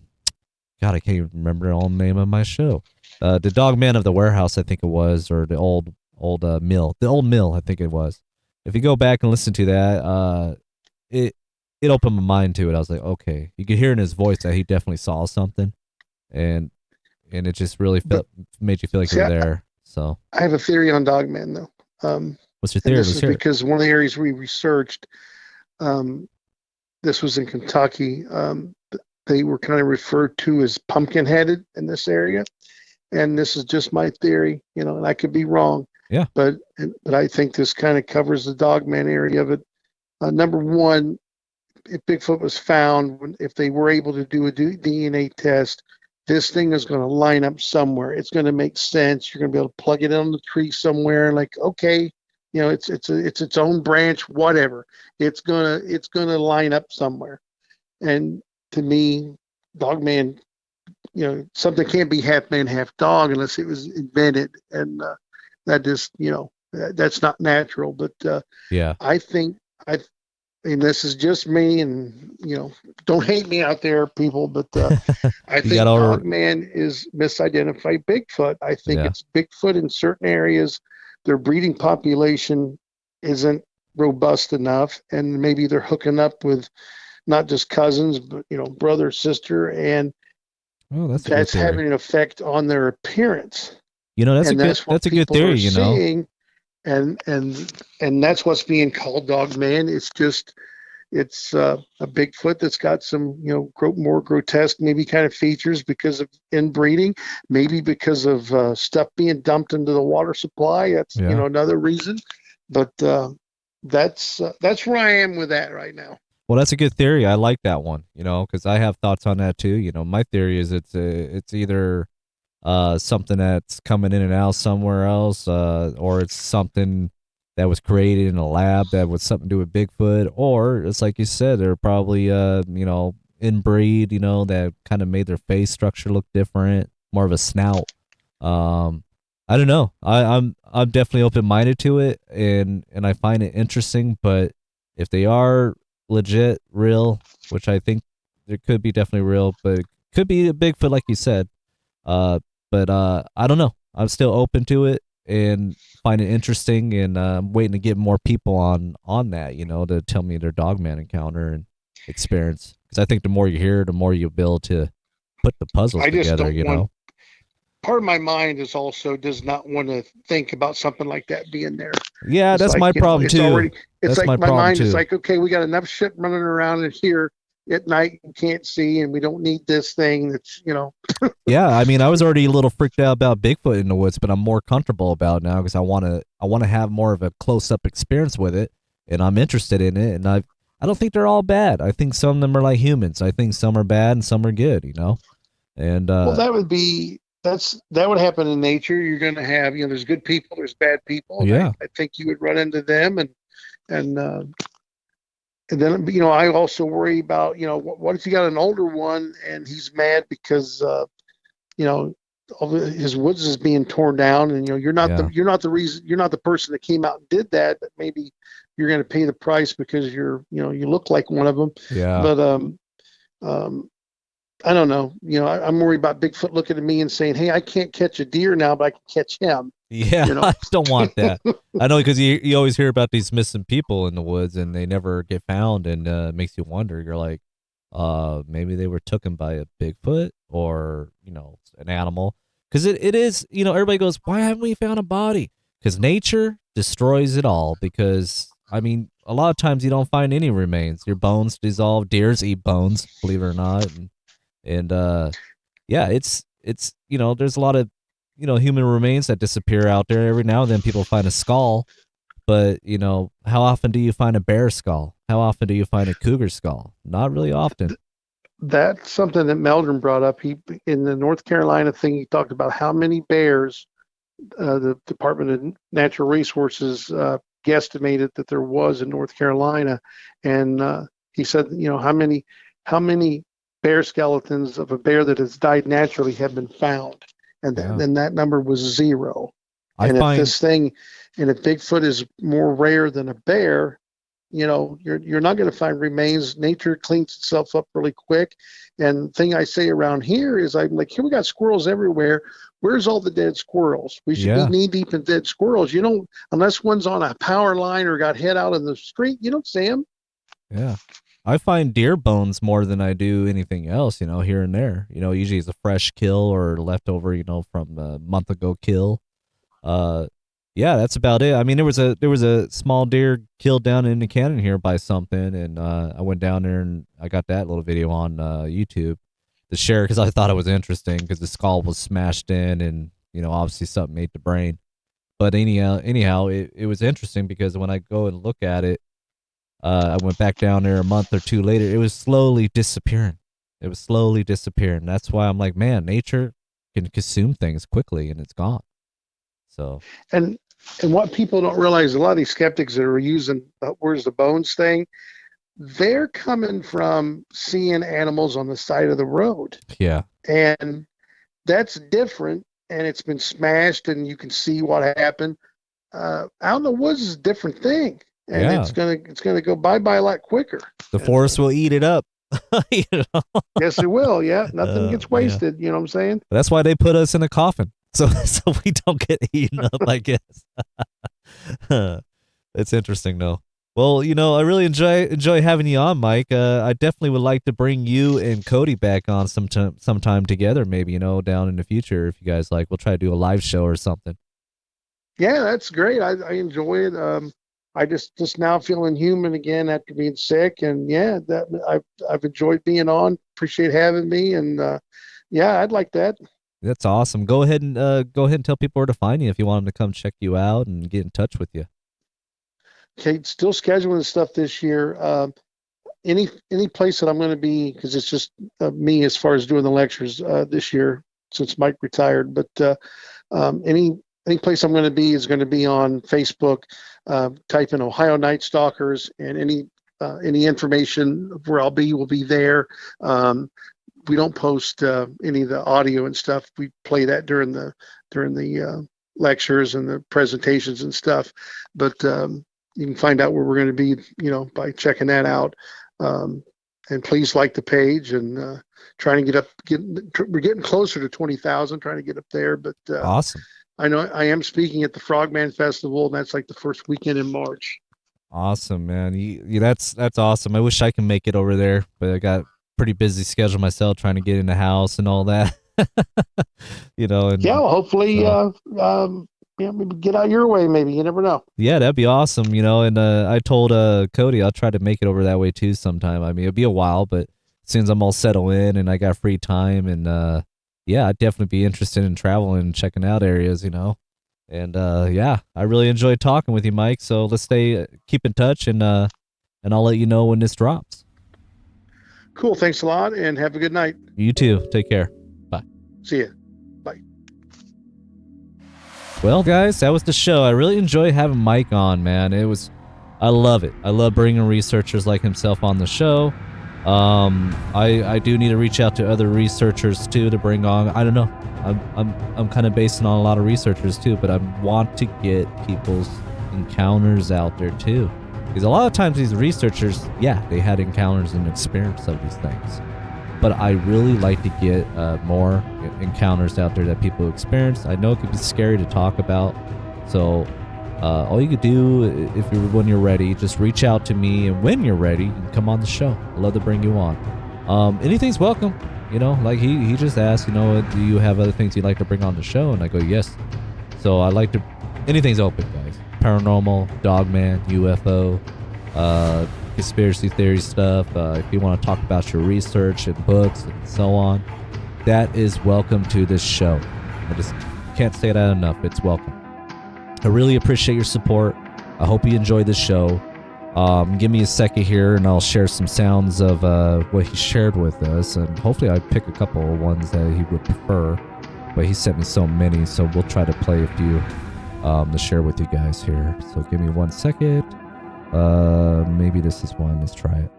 God, I can't even remember the old name of my show. The dog man of the warehouse, I think it was, or the old mill, the old mill, I think it was. If you go back and listen to that, it it opened my mind to it. I was like, okay, you could hear in his voice that he definitely saw something, and it just really but felt made you feel like you see, were I, there. So, I have a theory on Dogman, though. what's your And theory? this Let's is hear it. because one of the areas we researched, um, this was in Kentucky. They were kind of referred to as pumpkin headed in this area. And this is just my theory, and I could be wrong, Yeah, but I think this kind of covers the Dogman area of it. Number one, if Bigfoot was found, if they were able to do a DNA test, this thing is going to line up somewhere. It's going to make sense. You're going to be able to plug it on the tree somewhere. Like, okay, it's its own branch, whatever. It's gonna line up somewhere. And to me, Dogman, something can't be half man, half dog unless it was invented, and that just, that's not natural. But yeah. I think I and this is just me, and don't hate me out there, people, but I You got think all. Dogman is misidentified Bigfoot. I think Yeah, it's Bigfoot in certain areas. Their breeding population isn't robust enough, and maybe they're hooking up with not just cousins, but brother, sister, and oh, that's a good that's theory. having an effect on their appearance. That's a And good that's what that's a good people are theory. seeing, and that's what's being called Dogman. It's a Bigfoot that's got some, more grotesque, maybe kind of features because of inbreeding, maybe because of stuff being dumped into the water supply. That's, Yeah. another reason. But that's where I am with that right now. Well, that's a good theory. I like that one, because I have thoughts on that too. My theory is it's either something that's coming in and out somewhere else, or it's something that was created in a lab that was something to do with Bigfoot, or it's like you said, they're probably inbreed, that kind of made their face structure look different, more of a snout. Um, I don't know. I'm definitely open minded to it, and I find it interesting. But if they are legit, real, which I think there could be definitely real, but it could be a Bigfoot, like you said. But I don't know. I'm still open to it and find it interesting, and I'm waiting to get more people on that, to tell me their dogman encounter and experience. Because I think the more you hear, the more you'll be able to put the puzzles I just together. don't want. Part of my mind is also does not want to think about something like that being there. Yeah, It's that's like, my problem it's too. already. It's That's like my my problem mind is too. like, okay, we got enough shit running around in here at night you can't see, and we don't need this thing. That's Yeah, I mean, I was already a little freaked out about Bigfoot in the woods, but I'm more comfortable about it now because I want to have more of a close up experience with it, and I'm interested in it. And I don't think they're all bad. I think some of them are like humans. I think some are bad and some are good. And Well, that would happen in nature. You're going to have, there's good people, there's bad people, and yeah, I think you would run into them, and and then I also worry about what if you got an older one and he's mad because you know his woods is being torn down, and yeah, you're not the reason, you're not the person that came out and did that, but maybe you're going to pay the price because you look like one of them. yeah. But um I don't know. I'm worried about Bigfoot looking at me and saying, "Hey, I can't catch a deer now, but I can catch him." Yeah, You know, I don't want that. I know because you always hear about these missing people in the woods and they never get found, and it makes you wonder. You're like, maybe they were taken by a Bigfoot or an animal. Because it is, everybody goes, why haven't we found a body? Because nature destroys it all. Because I mean, a lot of times you don't find any remains. Your bones dissolve. Deers eat bones, believe it or not, and yeah, it's there's a lot of human remains that disappear out there. Every now and then people find a skull, but how often do you find a bear skull? How often do you find a cougar skull? Not really often. that's something that Meldrum brought up. He in the North Carolina thing, he talked about how many bears the Department of Natural Resources guesstimated that there was in North Carolina, and he said, how many bear skeletons of a bear that has died naturally have been found, and Yeah, then that number was zero. I And if find. this thing, and if Bigfoot is more rare than a bear, you're not going to find remains. Nature cleans itself up really quick. And thing I say around here is, I'm like, here we got squirrels everywhere. Where's all the dead squirrels? We should be Yeah, knee deep in dead squirrels. You don't, unless one's on a power line or got hit out in the street, you don't see them. yeah. I find deer bones more than I do anything else. Here and there. Usually it's a fresh kill or leftover. From a month ago kill. Uh, yeah, that's about it. I mean, there was a small deer killed down in the canyon here by something, and I went down there and I got that little video on YouTube to share because I thought it was interesting because the skull was smashed in, and obviously something ate the brain. But anyhow, it was interesting because when I go and look at it, I went back down there a month or two later. It was slowly disappearing. It was slowly disappearing. That's why I'm like, man, nature can consume things quickly, and it's gone. So And and what people don't realize, a lot of these skeptics that are using where's the bones thing, they're coming from seeing animals on the side of the road. yeah, And that's different, and it's been smashed and you can see what happened. Out in the woods is a different thing, and yeah. it's gonna go bye bye a lot quicker. The And forest will eat it up. you know? yes, it will. Yeah, nothing gets Yeah. wasted. You know what I'm saying? That's why they put us in a coffin. So we don't get eaten up, I guess. It's interesting though. Well, I really enjoy having you on, Mike. I definitely would like to bring you and Cody back on sometime together, maybe, down in the future if you guys like. We'll try to do a live show or something. Yeah, that's great. I enjoy it. I just now feeling human again after being sick, and yeah, that I've enjoyed being on. Appreciate having me, and yeah, I'd like that. That's awesome. Go ahead and tell people where to find you if you want them to come check you out and get in touch with you. Okay, still scheduling stuff this year. Any place that I'm going to be, because it's just me as far as doing the lectures this year since Mike retired. But any place I'm going to be is going to be on Facebook. Type in Ohio Night Stalkers, and any information of where I'll be will be there. We don't post any of the audio and stuff. We play that during the lectures and the presentations and stuff. But you can find out where we're going to be, by checking that out. And please like the page, and trying to we're getting closer to 20,000, trying to get up there. But awesome. I know I am speaking at the Frogman Festival, and that's like the first weekend in March. Awesome, man. That's awesome. I wish I can make it over there, but I got pretty busy schedule myself trying to get in the house and all that. And well, hopefully, maybe get out your way. Maybe you never know. Yeah, that'd be awesome. And I told Cody I'll try to make it over that way too sometime. I mean, it'll be a while, but as soon as I'm all settled in and I got free time, and I'd definitely be interested in traveling and checking out areas. And I really enjoyed talking with you, Mike. So let's keep in touch, and I'll let you know when this drops. Cool. Thanks a lot, and have a good night. You too. Take care. Bye. See ya. Bye. Well, guys, that was the show. I really enjoyed having Mike on, man. I love it. I love bringing researchers like himself on the show. I do need to reach out to other researchers too to bring on. I don't know. I'm kind of basing on a lot of researchers too, but I want to get people's encounters out there too, because a lot of times these researchers, they had encounters and experience of these things, but I really like to get more encounters out there that people experience. I know it could be scary to talk about, so all you could do, when you're ready, just reach out to me, and when you're ready, you can come on the show. I'd love to bring you on. Anything's welcome. Like he just asked, do you have other things you'd like to bring on the show? And I go, yes. So I like to, anything's open, guys. Paranormal, Dogman, UFO, conspiracy theory stuff. If you want to talk about your research and books and so on, that is welcome to this show. I just can't say that enough. It's welcome. I really appreciate your support. I hope you enjoyed the show. Give me a second here, and I'll share some sounds of what he shared with us, and hopefully I pick a couple of ones that he would prefer. But he sent me so many, so we'll try to play a few to share with you guys here. So give me 1 second. Maybe this is one. Let's try it.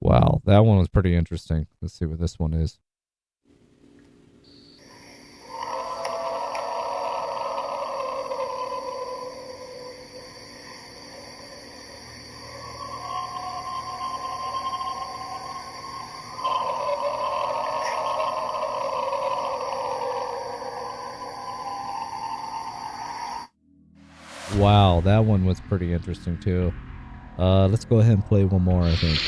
Wow, that one was pretty interesting. Let's see what this one is. Wow, that one was pretty interesting too. Let's go ahead and play one more, I think.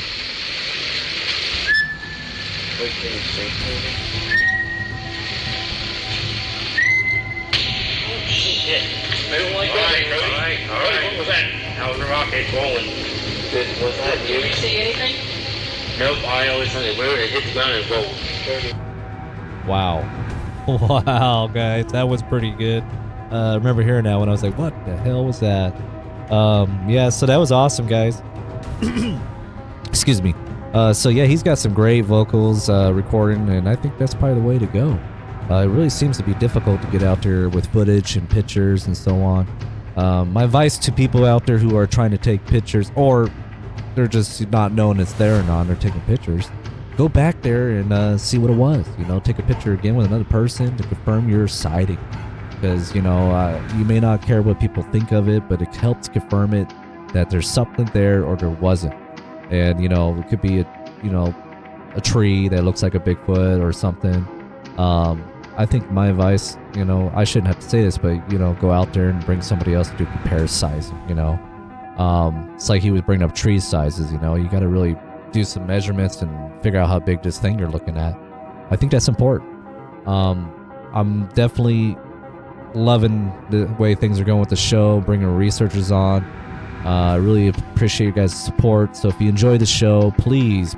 Alright, what was that? That was a rocket rolling. Was that you? Did you see anything? Nope, I always thought it hit the ground and rolled. Wow. Wow, guys, that was pretty good. I remember hearing that when I was like, what the hell was that? So that was awesome, guys. Excuse me. He's got some great vocals recording, and I think that's probably the way to go. It really seems to be difficult to get out there with footage and pictures and so on. My advice to people out there who are trying to take pictures, or they're just not knowing it's there or not, they're taking pictures, go back there and see what it was. Take a picture again with another person to confirm your sighting. Because, you may not care what people think of it, but it helps confirm it that there's something there or there wasn't. And, you know, it could be a tree that looks like a Bigfoot or something. I think my advice, you know, I shouldn't have to say this, but, you know, go out there and bring somebody else to do compare sizing, you know. It's like he was bringing up tree sizes, you know. You got to really do some measurements and figure out how big this thing you're looking at. I think that's important. I'm definitely loving the way things are going with the show, bringing researchers on. I really appreciate you guys' support. So if you enjoy the show, please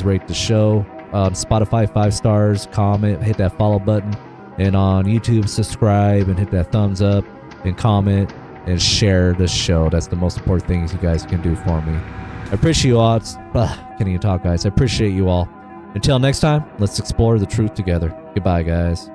rate the show. Spotify 5 stars, comment, hit that follow button, and on YouTube subscribe and hit that thumbs up and comment and share the show. That's the most important things you guys can do for me. I appreciate you all. Can't even talk, guys. I appreciate you all. Until next time, let's explore the truth together. Goodbye, guys.